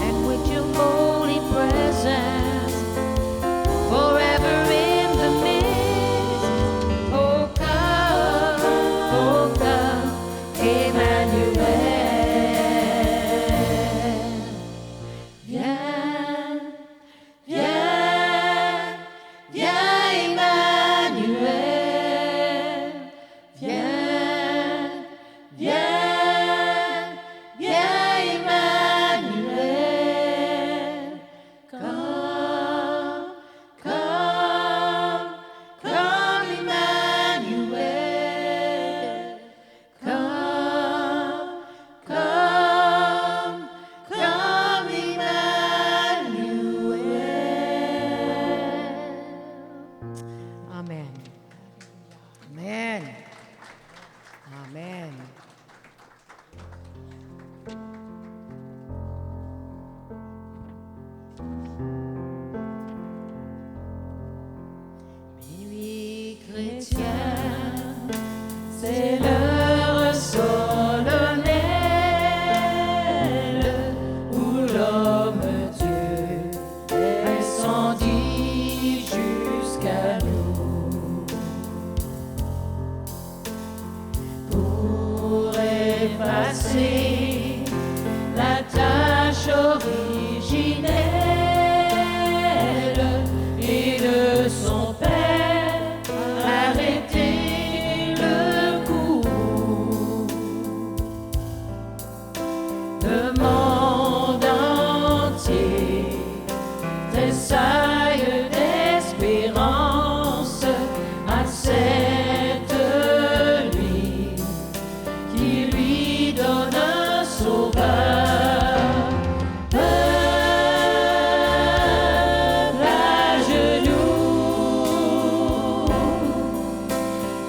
And with your holy presence, forever in the midst. Oh, come, Emmanuel. Viens, Emmanuel. Viens, Emmanuel. Come, Emmanuel. Come, Emmanuel. Amen. Amen. Amen. Minuit chrétien, c'est l'heure solennelle où l'homme Dieu descendit jusqu'à nous pour effacer la tâche originelle et de son Père arrêter le coup. Le monde entier tressaille d'espérance, accepte lui qui lui donne un sauveur. Peuple à genoux,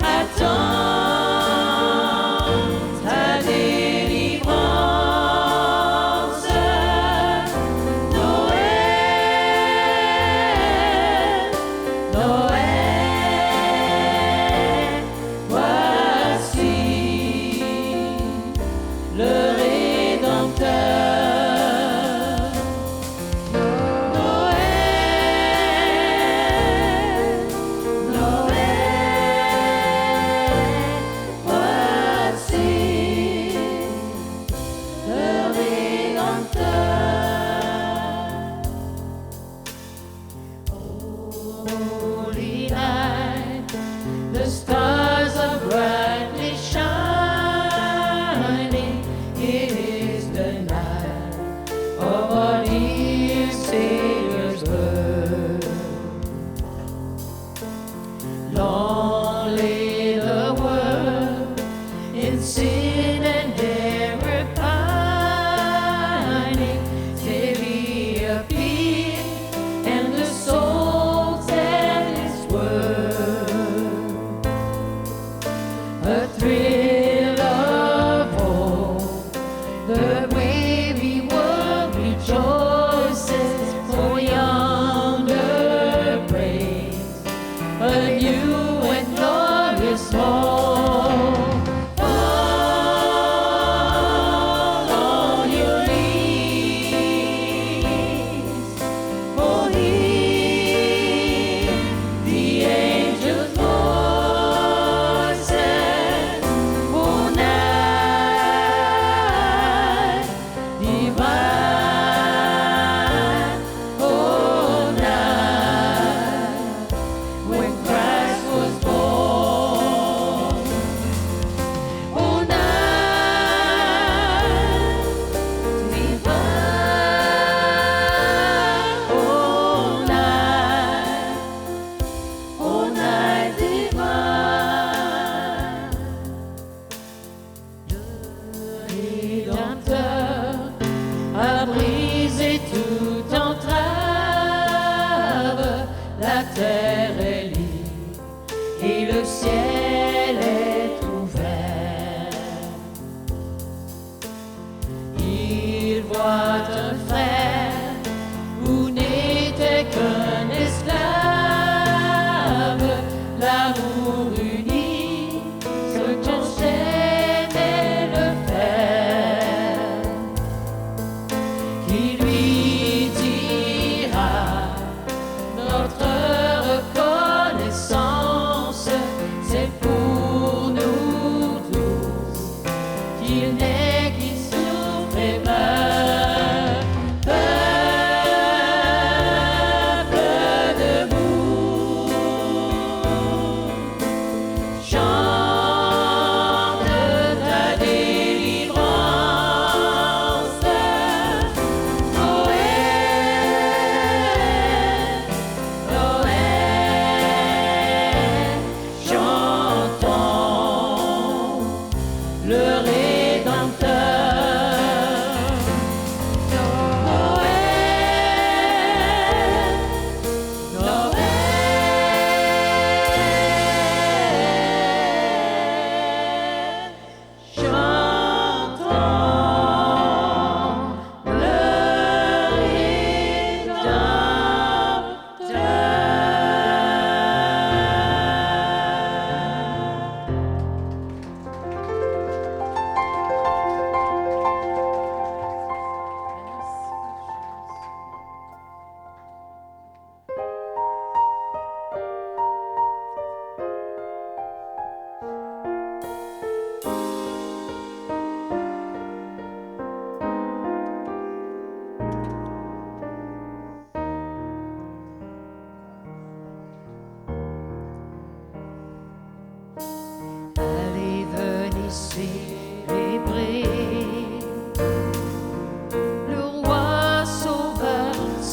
attends ta délivrance. Noël, Noël, voici le Rédempteur. Noël, Noël, voici le Rédempteur. Holy night, the stars are brightly shining. It is the night of our dear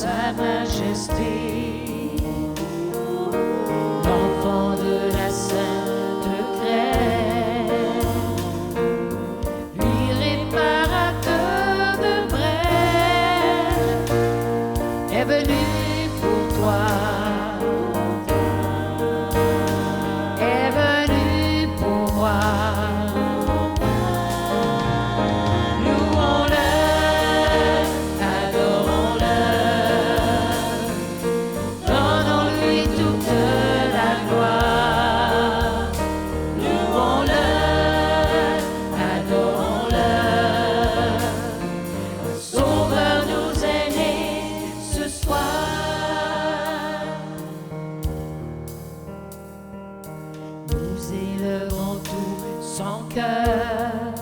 Sa Majesté, l'enfant de la Sainte Crèche, lui réparateur de brèches, est venu pour toi. Est venu pour moi. Louons-le, adorons-le, donnons-lui toute la gloire. Louons-le, adorons-le, Sauveur nous est né ce soir. Nous élèverons tous en cœur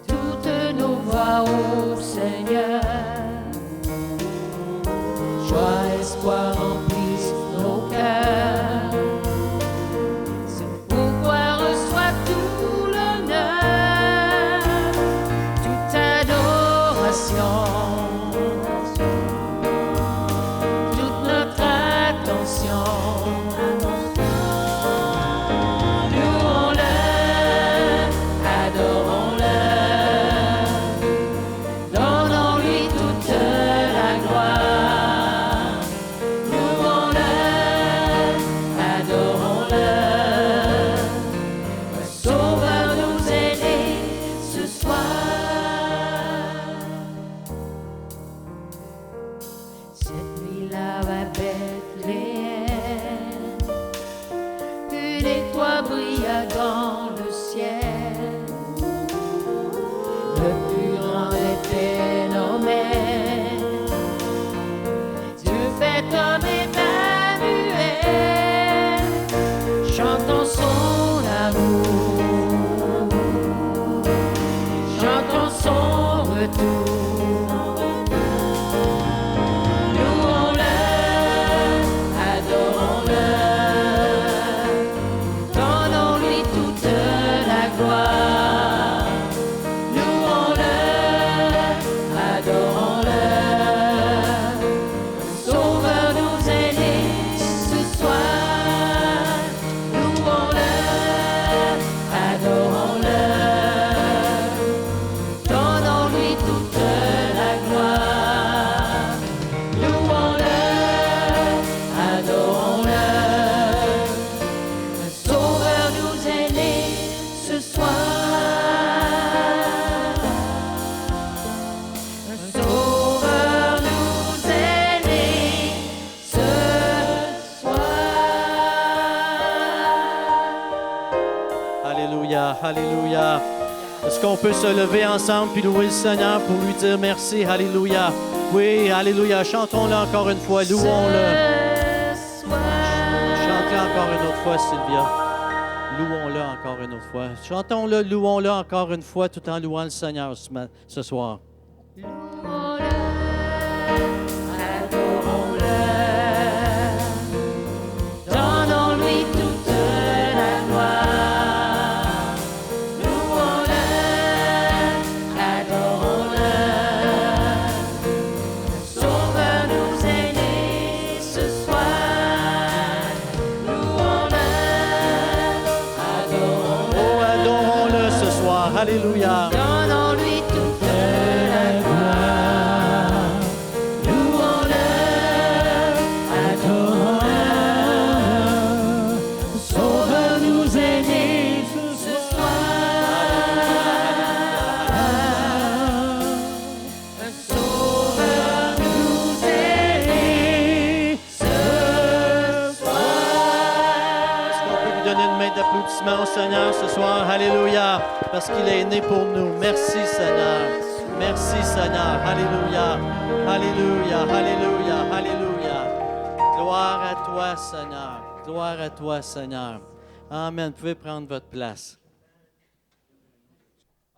toutes nos voix au Seigneur. Joie, espoir remplissent nos cœurs. C'est pourquoi reçoit tout l'honneur, toute adoration, toute notre attention. Louons-le, adorons-le, donnons-lui toute la gloire. Louons-le, adorons-le, Sauveur nous est né ce soir. Cette nuit-là à Bethléem, une étoile brilla dans le ciel. Le plus grand des phénomènes, Dieu fait homme Emmanuel, chantons son amour, chantons son retour. Louons-le, adorons-le, donnons-lui toute la gloire. Louons-le, adorons-le, Sauveur nous est né ce soir. Louons-le, adorons-le, donnons-lui toute la gloire. Louons-le, adorons-le, Sauveur nous est né ce soir. Sauveur nous est né ce soir. Alléluia, alléluia. Est-ce qu'on peut se lever ensemble puis louer le Seigneur pour lui dire merci? Alléluia. Oui, alléluia. Chantons-le encore une fois. Louons-le. Ce soir. Chantez encore une autre fois, Sylvia. Louons-le encore une autre fois. Chantons-le, louons-le encore une fois tout en louant le Seigneur ce soir. Louons-le, adorons-le, donnons-lui toute la gloire. Louons-le, adorons-le, Sauveur nous est né ce soir. Louons-le, Oh, adorons-le, adorons-le ce soir. Alléluia. donnons-lui toute la gloire. Louons-le, adorons-le, Sauveur nous est né ce soir. Sauveur nous est né ce soir. Est-ce qu'on peut lui donner une main d'applaudissement au Seigneur ce soir? Alléluia. Parce qu'il est né pour nous. Merci, Seigneur. Merci, Seigneur. Alléluia. Alléluia. Alléluia. Alléluia. Gloire à toi, Seigneur. Gloire à toi, Seigneur. Amen. Vous pouvez prendre votre place.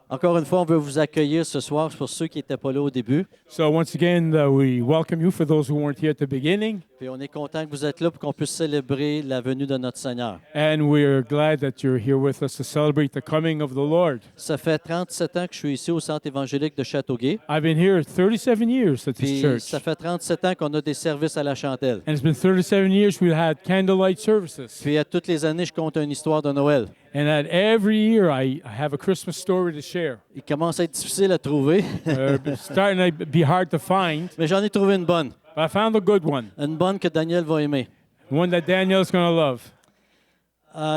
Encore une fois, on veut vous accueillir ce soir pour ceux qui n'étaient pas là au début. So once again, we welcome you for those who weren't here at the beginning. Puis Puis on est content que vous êtes là pour qu'on puisse célébrer la venue de notre Seigneur. And we're glad that you're here with us to celebrate the coming of the Lord. Ça fait 37 ans que je suis ici au Centre évangélique de Châteauguay. I've been here 37 years at this Puis church. ça fait 37 ans qu'on a des services à la chandelle. And it's been 37 years we've had candlelight services. Puis à toutes les années, je compte une histoire de Noël. And that every year I have a Christmas story to share. Il commence à être difficile à trouver, It's starting to be hard to find, mais j'en ai trouvé une bonne. but I found a good one. Une bonne que Daniel va aimer. One that Daniel's going to love.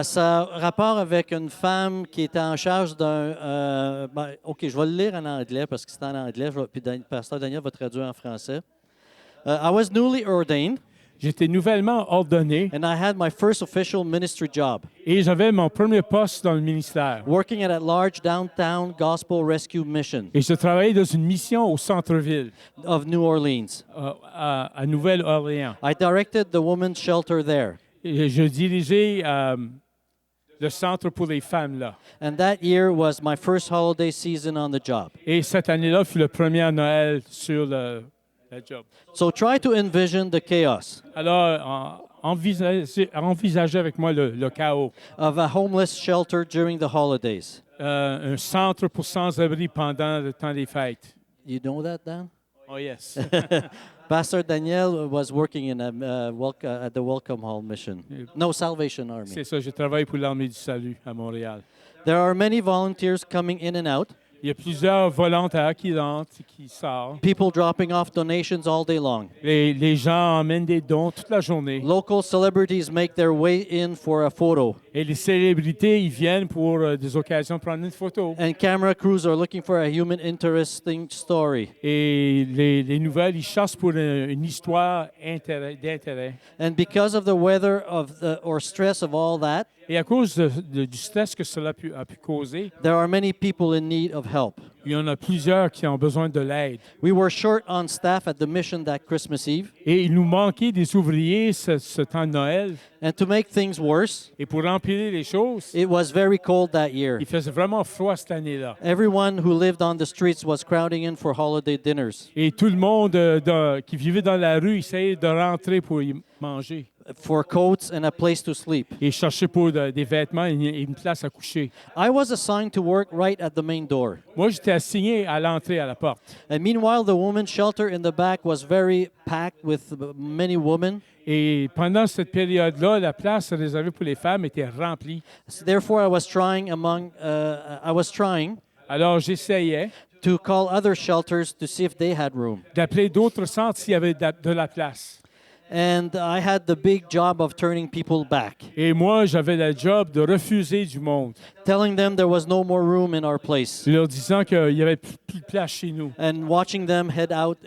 Ça a rapport avec une femme qui était en charge d'un... OK, je vais le lire en anglais parce que c'est en anglais, puis le pasteur Daniel va traduire en français. I was newly ordained J'étais nouvellement ordonné and I had my first official ministry job, et j'avais mon premier poste dans le ministère. working at a large downtown gospel rescue mission Et je travaillais dans une mission au centre-ville, of New Orleans. à Nouvelle-Orléans. I directed the women's shelter there. Et je dirigeais le centre pour les femmes là. And that year was my first holiday season on the job. Et cette année-là fut le premier Noël sur le job. So try to envision the chaos Alors, envisagez avec moi le chaos. of a homeless shelter during the holidays. Un centre pour sans-abri pendant le temps des fêtes. You know that, Dan? Oh yes. Pastor Daniel was working in at the Welcome Hall mission. No, Salvation Army. C'est ça, je travaille pour l'Armée du Salut à Montréal. There are many volunteers coming in and out, Il y a plusieurs volontaires qui entrent et qui sortent. people dropping off donations all day long. Les gens emmènent des dons toute la journée. Local celebrities make their way in for a photo, Et les célébrités, ils viennent pour des occasions de prendre une photo. and camera crews are looking for a human interesting story. Et les nouvelles, ils chassent pour une histoire d'intérêt. And because of the weather or stress of all that, Et à cause du stress que cela a pu causer, there are many people in need of help. il y en a plusieurs qui ont besoin de l'aide. We were short on staff at the mission that Christmas Eve, Et il nous manquait des ouvriers ce temps de Noël. and to make things worse, Et pour empirer les choses, it was very cold that year. il faisait vraiment froid cette année-là. Everyone who lived on the streets was crowding in for holiday dinners, Et tout le monde qui vivait dans la rue essayait de rentrer pour y manger. for coats and a place to sleep. Et chercher pour des vêtements et une place à coucher. I was assigned to work right at the main door. Moi, j'étais assigné à l'entrée, à la porte. And meanwhile, the women's shelter in the back was very packed with many women. Et pendant cette période-là, la place réservée pour les femmes était remplie. Therefore, I was trying Alors, j'essayais to call other shelters to see if they had room. d'appeler d'autres centres s'il y avait de la place. And I had the big job of turning people back, Et moi, j'avais le job de refuser du monde, telling them there was no more room in our place, leur disant qu'il n'y avait plus de place chez nous. and watching them head out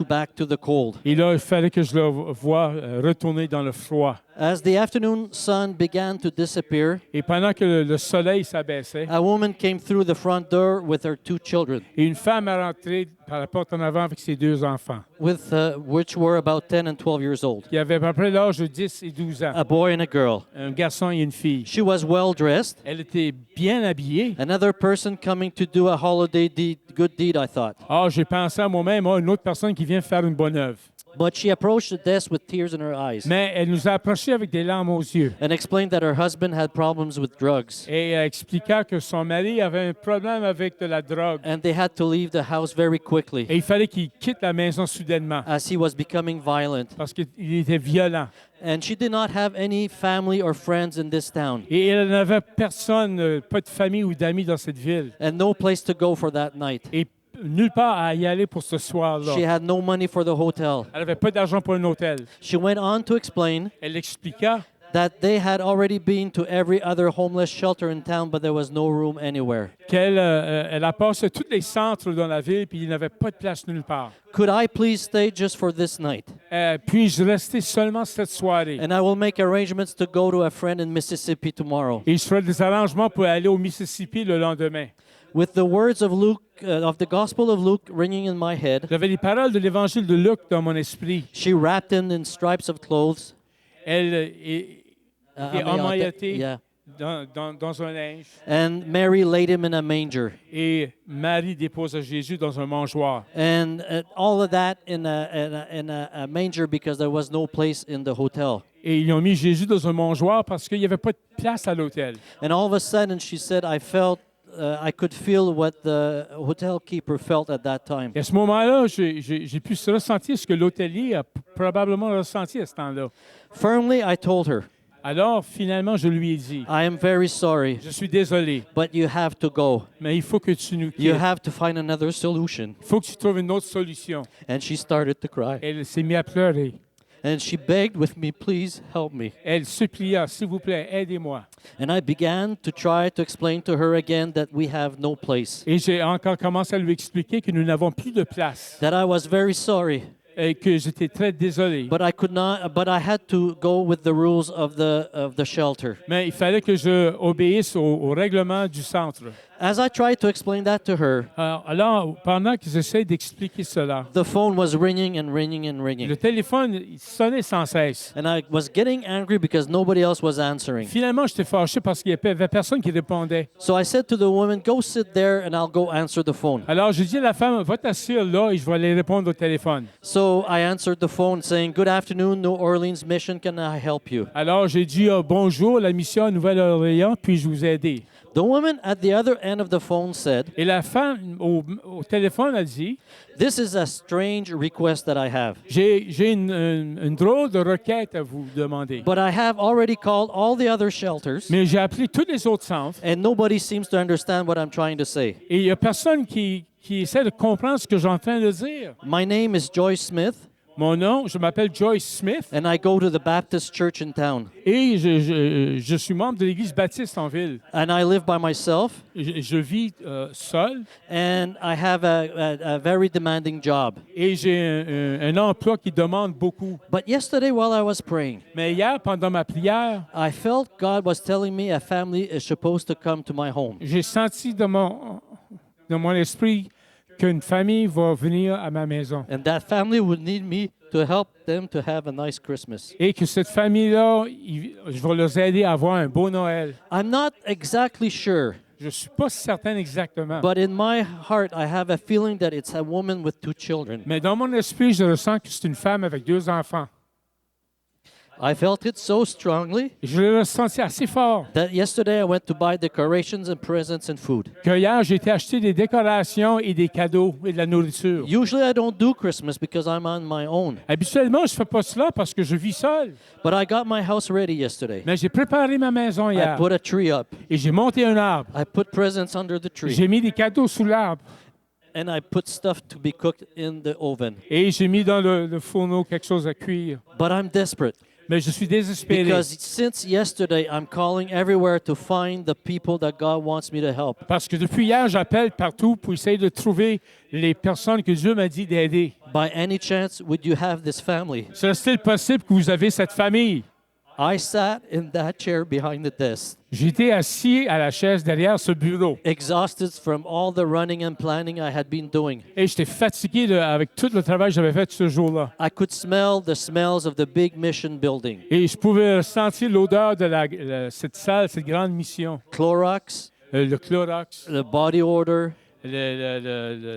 back to the cold. Et là, il fallait que je le voie retourner dans le froid. As the afternoon sun began to disappear, Et pendant que le soleil s'abaissait, a woman came through the front door with her 2 children, et une femme est rentrée par la porte en avant avec ses 2 enfants, which were about 10 and 12 years old, qui avaient à peu près l'âge de 10 et 12 ans, a boy and a girl. un garçon et une fille. She was well dressed. Elle était bien habillée. Another person coming to do a holiday good deed, I thought. Ah, j'ai pensé à moi-même, une autre personne qui vient faire une bonne œuvre. But she approached the desk with tears in her eyes Mais elle nous a approchés avec des larmes aux yeux. and explained that her husband had problems with drugs Et elle expliqua que son mari avait un problème avec de la drogue. and they had to leave the house very quickly Et il fallait qu'il quitte la maison soudainement as he was becoming violent. parce qu'il était violent. And she did not have any family or friends in this town Et elle n'avait personne, pas de famille ou d'amis dans cette ville. and no place to go for that night. Et nulle part à y aller pour ce soir-là. She had no money for the hotel. Elle n'avait pas d'argent pour un hôtel. She went on to explain Elle expliqua that they had already been to every other homeless shelter in town, but there was no room anywhere. qu'elle elle a passé tous les centres dans la ville puis il n'y avait pas de place nulle part. Could I please stay just for this night? Puis-je rester seulement cette soirée? And I will make arrangements to go to a friend in Mississippi tomorrow. Et je ferai des arrangements pour aller au Mississippi le lendemain. With the words of Luke, of the Gospel of Luke ringing in my head, J'avais les paroles de l'Évangile de Luc dans mon esprit. she wrapped him in stripes of clothes. Elle est emmaillotée. Yeah. dans un linge. And Mary laid him in a manger. Et Marie déposa Jésus dans un mangeoire. And all of that in a manger because there was no place in the hotel. Et ils ont mis Jésus dans un mangeoire parce qu'il n'y avait pas de place à l'hôtel. And all of a sudden, she said, I could feel what the hotel keeper felt at that time. Et à ce moment-là, j'ai pu ressentir ce que l'hôtelier a probablement ressenti à ce temps-là. Firmly, I told her, Alors, finalement, je lui ai dit, I am very sorry, je suis désolé, but you have to go. mais il faut que tu nous You quittes. have to find another solution. Il faut que tu trouves une autre solution. And she started to cry. Elle s'est mise à pleurer. And she begged with me, please help me. Elle supplia, s'il vous plaît, aidez-moi. And I began to try to explain to her again that we have no place, Et j'ai encore commencé à lui expliquer que nous n'avons plus de place that I was very sorry, et que j'étais très désolé. but I had to go with the rules of the shelter. Mais il fallait que je obéisse au règlement du centre. As I tried to explain that to her, Alors, pendant que j'essaie d'expliquer cela, the phone was ringing and ringing and ringing. le téléphone il sonnait sans cesse. And I was getting angry because nobody else was answering. Finalement, j'étais fâché parce qu'il n'y avait personne qui répondait. So I said to the woman, go sit there and I'll go answer the phone. Alors, j'ai dit à la femme, va t'asseoir là et je vais aller répondre au téléphone. So I answered the phone saying, good afternoon, New Orleans Mission, can I help you? Alors, j'ai dit, bonjour, la mission à Nouvelle-Orléans, puis-je vous aider? The woman at the other end of the phone said, Et la femme au téléphone a dit, this is a strange request that I have, j'ai une drôle de requête à vous demander. but I have already called all the other shelters Mais j'ai appelé tous les autres centres and nobody seems to understand what I'm trying to say. et il n'y a personne qui essaie de comprendre ce que j'ai en train de dire. My name is Joyce Smith Mon nom, je m'appelle Joyce Smith and I go to the Baptist church in town. et je suis membre de l'Église baptiste en ville. And I live by myself Je vis seul and I have a very demanding job. et j'ai un emploi qui demande beaucoup. But yesterday while I was praying, Mais hier, pendant ma prière, I felt God was telling me a family is supposed to come to my home. j'ai senti dans mon esprit qu'une famille va venir à ma maison And that family would need me to help them to have a nice Christmas. et que cette famille-là, je vais leur aider à avoir un beau Noël. I'm not exactly sure, Je ne suis pas certain exactement. but in my heart, I have a feeling that it's a woman with 2 children. Mais dans mon esprit, je ressens que c'est une femme avec 2 enfants. I felt it so strongly Et je l'ai ressenti assez fort that yesterday I went to buy decorations and presents and food. que hier, j'ai été acheter des décorations et des cadeaux et de la nourriture. Usually I don't do Christmas because I'm on my own, Habituellement, je ne fais pas cela parce que je vis seul. but I got my house ready yesterday. Mais j'ai préparé ma maison I hier put a tree up. et j'ai monté un arbre. I put presents under the tree. J'ai mis des cadeaux sous l'arbre And I put stuff to be cooked in the oven. et j'ai mis dans le fourneau quelque chose à cuire. But I'm desperate Mais je suis désespéré because since yesterday I'm calling everywhere to find the people that God wants me to help. parce que depuis hier, j'appelle partout pour essayer de trouver les personnes que Dieu m'a dit d'aider. By any chance, would you have this family? Serait-il possible que vous avez cette famille? I sat in that chair behind the desk, J'étais assis à la chaise derrière ce bureau exhausted from all the running and planning I had been doing. et j'étais fatigué avec tout le travail que j'avais fait ce jour-là. I could smell the smells of the big mission building. Et je pouvais sentir l'odeur de cette salle, cette grande mission. Clorox, Le Clorox, the body odor,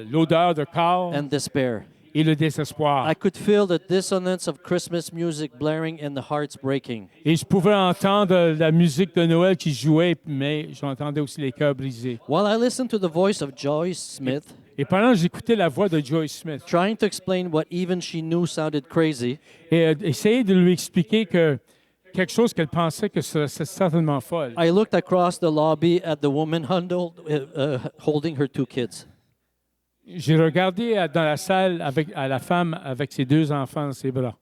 l'odeur de corps and despair. et le désespoir. I could feel the dissonance of Christmas music blaring and the hearts breaking. Et je pouvais entendre la musique de Noël qui jouait, mais j'entendais aussi les cœurs brisés. While I listened to the voice of Joyce Smith, Et pendant que j'écoutais la voix de Joyce Smith trying to explain what even she knew sounded crazy, et essayer de lui expliquer que quelque chose qu'elle pensait que c'est certainement folle, I looked across the lobby at the woman holding her 2 kids. j'ai regardé dans la salle à la femme avec ses 2 enfants dans ses bras.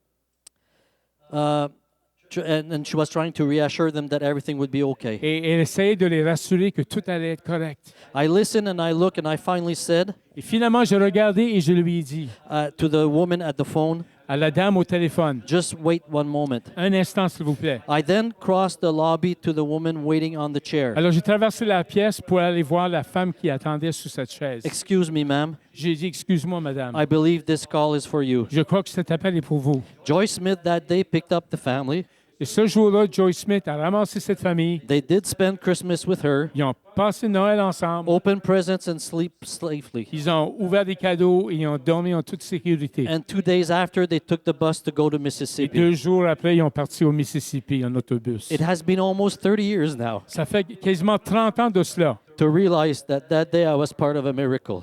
And she was trying to reassure them that everything would be okay. Et elle essayait de les rassurer que tout allait être correct. I listened and I looked and I finally said Et finalement, j'ai regardé et je lui ai dit to the woman at the phone, à la dame au téléphone, just wait one moment. un instant s'il vous plaît. I then crossed the lobby to the woman waiting on the chair. Alors j'ai traversé la pièce pour aller voir la femme qui attendait sous cette chaise. Excuse me, ma'am. J'ai dit, excuse-moi madame, I believe this call is for you. je crois que cet appel est pour vous. Joyce Smith that day picked up the family. Et ce jour-là, Joyce Smith a ramassé cette famille. They did spend Christmas with her, Ils ont passé Noël ensemble. open presents and sleep safely. Ils ont ouvert des cadeaux et ils ont dormi en toute sécurité. And 2 days after, they took the bus to go to Et Mississippi. 2 jours après, ils ont parti au Mississippi en autobus. It has been almost 30 years now Ça fait quasiment 30 ans de cela. to realize that that day I was part of a miracle.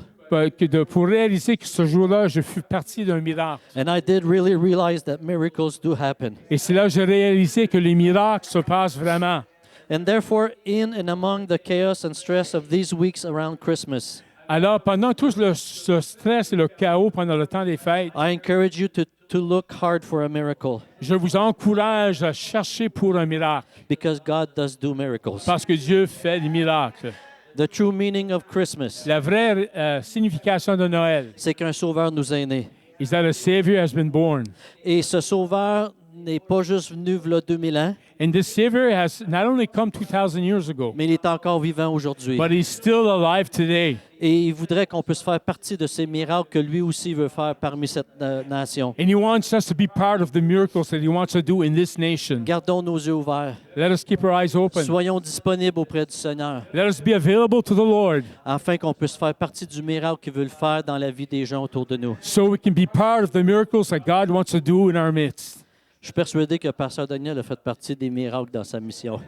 Pour réaliser que ce jour-là, je fus partie d'un miracle. And I did really realize that miracles do happen. Et c'est là que j'ai réalisé que les miracles se passent vraiment. And therefore, in and among the chaos and stress of these weeks around Christmas, Alors, pendant tout ce stress et le chaos pendant le temps des fêtes, I encourage you to look hard for a miracle je vous encourage à chercher pour un miracle. because God does do miracles. Parce que Dieu fait des miracles. The true meaning of Christmas, La vraie signification de Noël c'est qu'un sauveur nous est né. is that a Savior has been born. Et ce sauveur n'est pas juste venu v'là 2000 ans, And this Savior has not only come 2,000 years ago, mais il est encore vivant aujourd'hui. but He's still alive today. Et il voudrait qu'on puisse faire partie de ces miracles que lui aussi veut faire parmi cette nation. And He wants us to be part of the miracles that He wants to do in this nation. Gardons nos yeux ouverts. Let us keep our eyes open. Soyons disponibles auprès du Seigneur Let us be available to the Lord afin qu'on puisse faire partie du miracle qu'il veut le faire dans la vie des gens autour de nous. so we can be part of the miracles that God wants to do in our midst. Je suis persuadé que Pasteur Daniel a fait partie des miracles dans sa mission.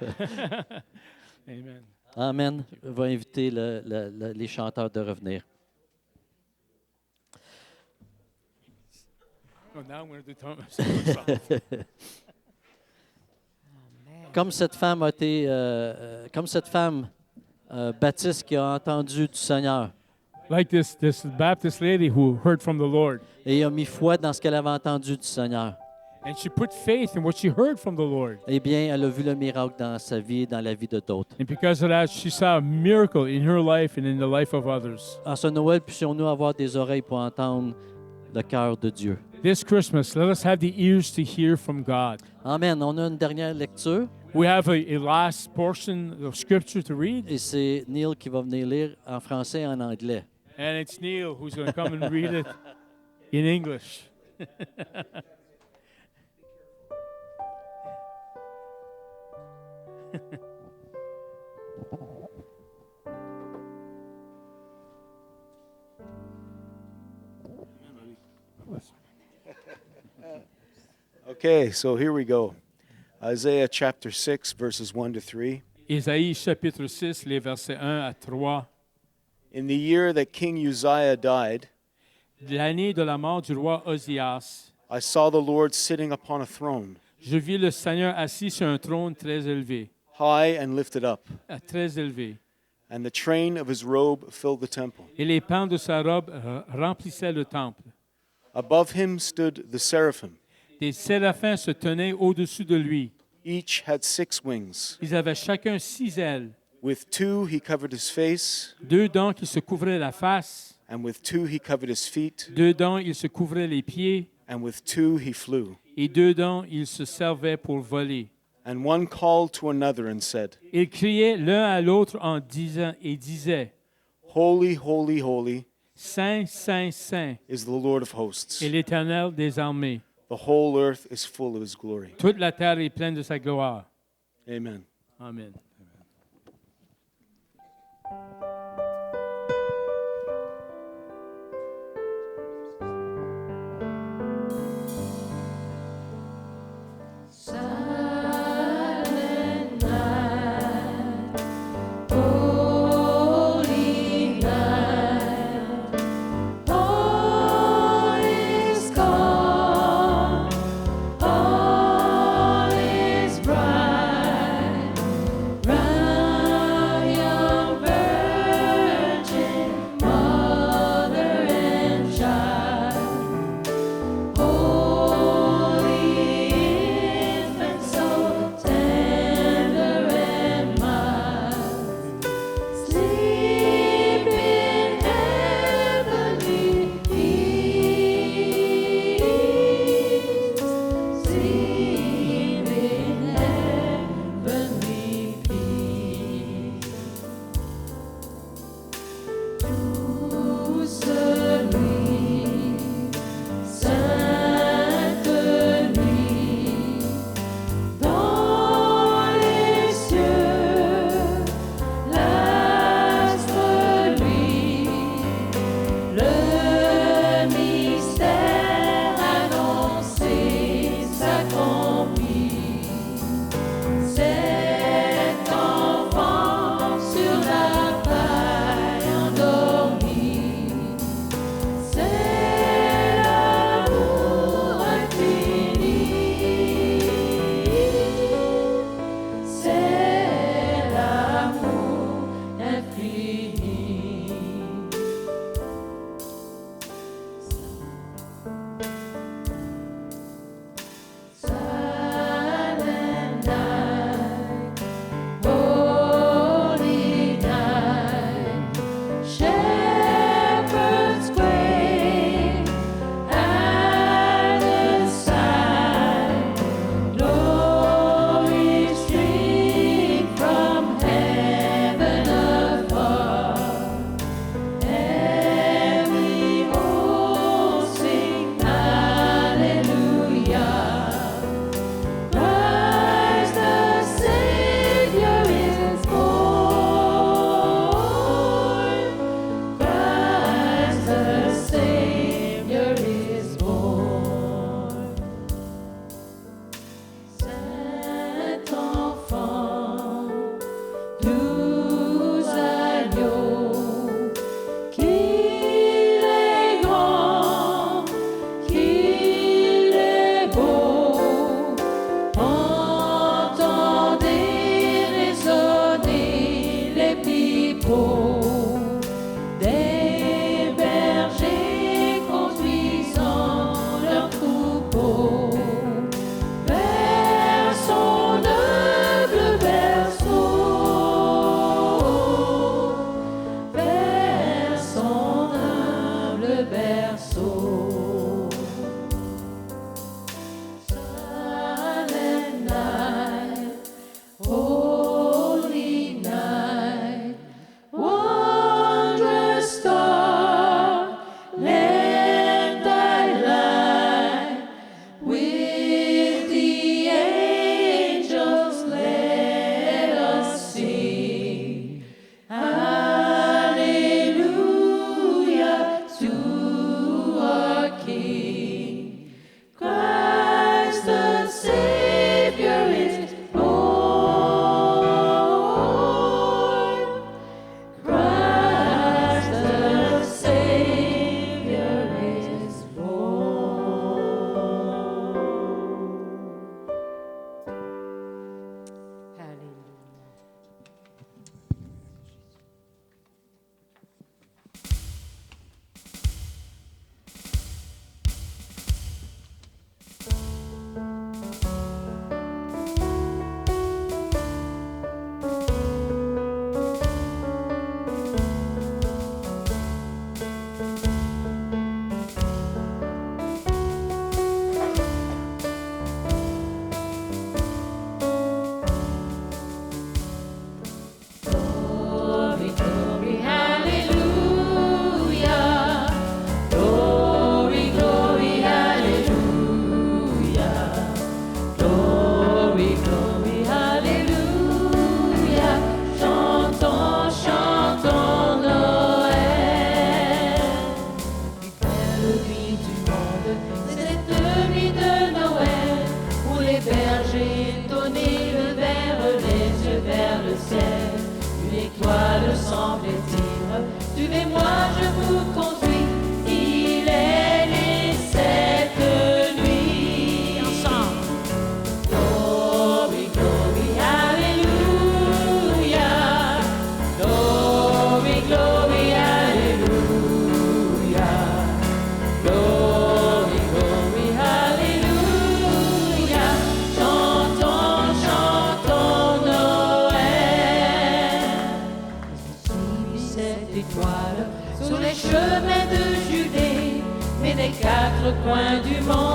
Amen. Amen. Je vais inviter les chanteurs de revenir. Oh, now I'm going to do Comme cette femme a été, Baptiste qui a entendu du Seigneur like this Baptist lady who heard from the Lord. et a mis foi dans ce qu'elle avait entendu du Seigneur. And she put faith in what she heard from the Lord. Eh bien, elle a vu le miracle dans sa vie et dans la vie de d'autres. And because of that, she saw a miracle in her life and in the life of others. En ce Noël, puissions-nous avoir des oreilles pour entendre le cœur de Dieu. This Christmas, let us have the ears to hear from God. Amen. On a une dernière lecture We have a last portion of Scripture to read, et c'est Neil qui va venir lire en français et en anglais. and it's Neil who's going to come and read it in English. Okay, so here we go. Isaiah chapter 6, verses 1 to 3. Ésaïe chapitre 6, les versets 1 à 3. In the year that King Uzziah died, L'année de la mort du roi Osias, I saw the Lord sitting upon a throne, je vis le Seigneur assis sur un trône très élevé, high and lifted up, très élevé, and the train of his robe filled the temple. et les pans de sa robe remplissaient le temple. Above him stood the seraphim. Des séraphins se tenaient au-dessus de lui. Each had 6 wings. Ils avaient chacun 6 ailes. With 2 he covered his face, 2 dents qui se couvraient la face, and with 2 he covered his feet, 2 dents ils se couvraient les pieds, and with 2 he flew. et 2 dents ils se servaient pour voler. And one called to another and said, Ils criaient l'un à l'autre en disant et disaient, Holy, holy, holy Saint, Saint, Saint is the Lord of hosts. est l'Éternel des armées. The whole earth is full of his glory. Toute la terre est pleine de sa gloire. Amen. Amen. Silent night, holy night, all is calm, all is bright. Round young bird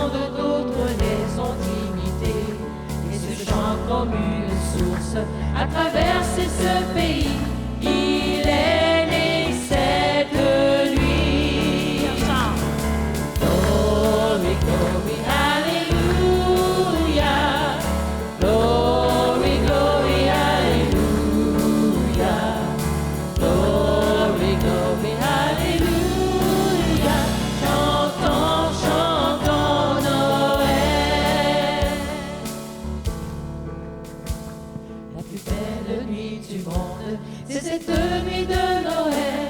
entendre, d'autres les ont imités. Et ce chant comme une source a traversé ce pays. Il est né cette nuit. Glory, glory, hallelujah. Glory, glory, hallelujah. Glory, glory, hallelujah. Chantons, chantons Noël. La plus belle nuit du monde, c'est cette nuit de Noël,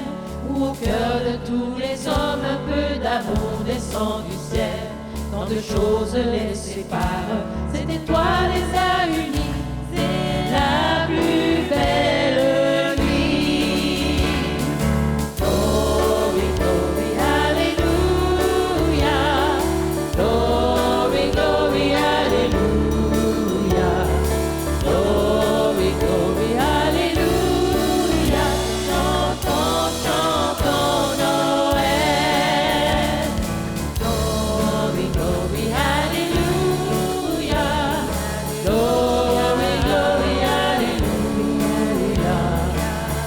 où au cœur de tous les hommes un peu d'amour descend du ciel. Tant de choses les séparent, cette étoile les a unis, c'est la plus belle nuit. Glory, glory, hallelujah. Glory, glory, hallelujah. Glory, glory, hallelujah. Chantons, chantons Noël. Glory, glory, hallelujah. Glory, glory, hallelujah.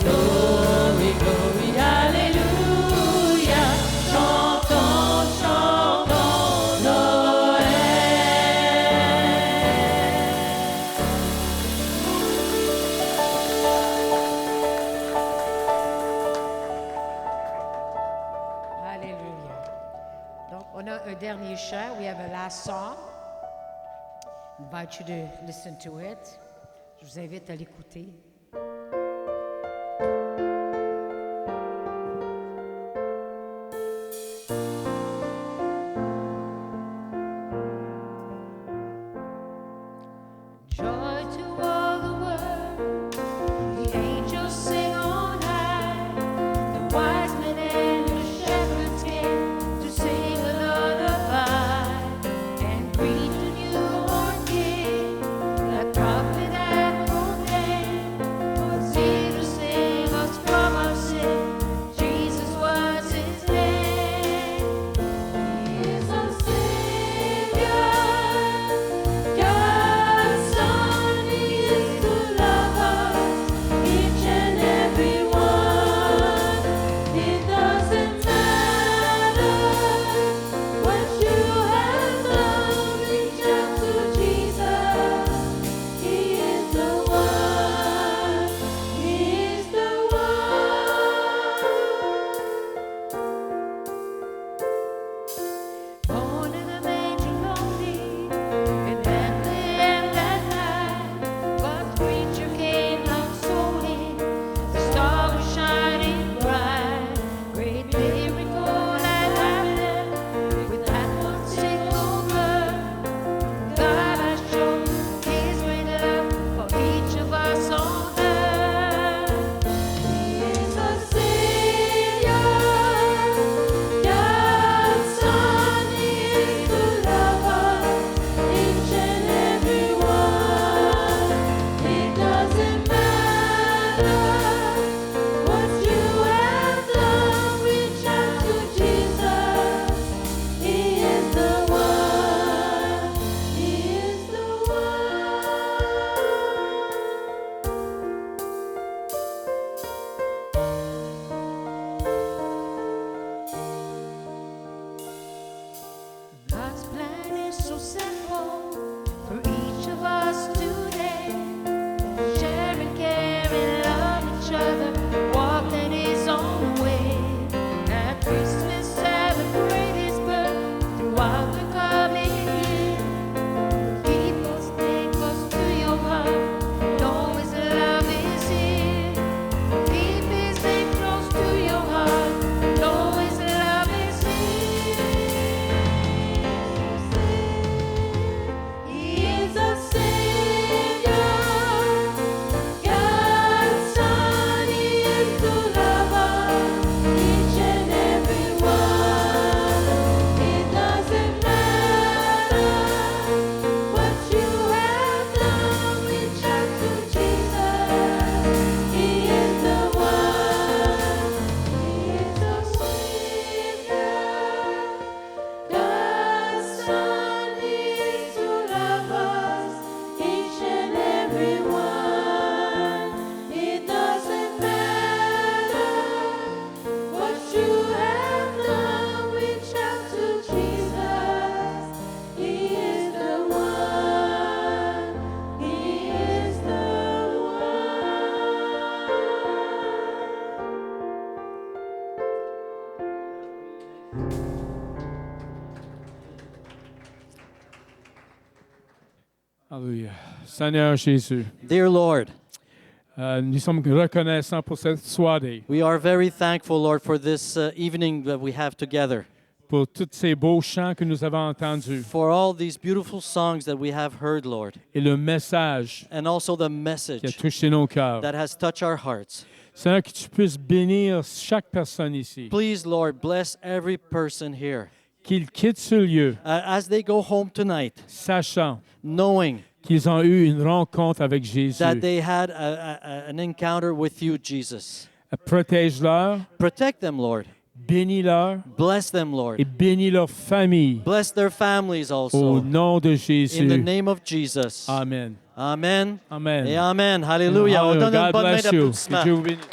Glory, glory, hallelujah. Chantons, chantons Noël. Hallelujah. Donc, on a un dernier chant. We have a last song. I invite you to listen to it. Je vous invite à l'écouter. Joy to all the world, the angels sing on high. The wise men and the shepherds came to sing a lullaby and greet the newborn King, that prophet had proclaimed. Alléluia. Seigneur Jésus, Dear Lord, nous sommes reconnaissants pour cette soirée, we are very thankful, Lord, for this evening that we have together, pour tous ces beaux chants que nous avons entendus for all these beautiful songs that we have heard, Lord, et le message and also the qui a message touché nos cœurs. that has touched our hearts. Seigneur, que tu puisses bénir chaque personne ici, Please, Lord, bless every person here qu'ils quittent ce lieu as they go home tonight, sachant knowing qu'ils ont eu une rencontre avec Jésus. that they had an encounter with you, Jesus. Protège-leur, Protect them, Lord. bénis-leur Bless them, Lord. et bénis leur famille Bless their families au also. nom de In the Jésus. name of Jesus. Amen. Amen. Amen. Et Amen. Hallelujah. On donne une God bonne main bless you. Que d'applaudissement. Dieu vous bénisse.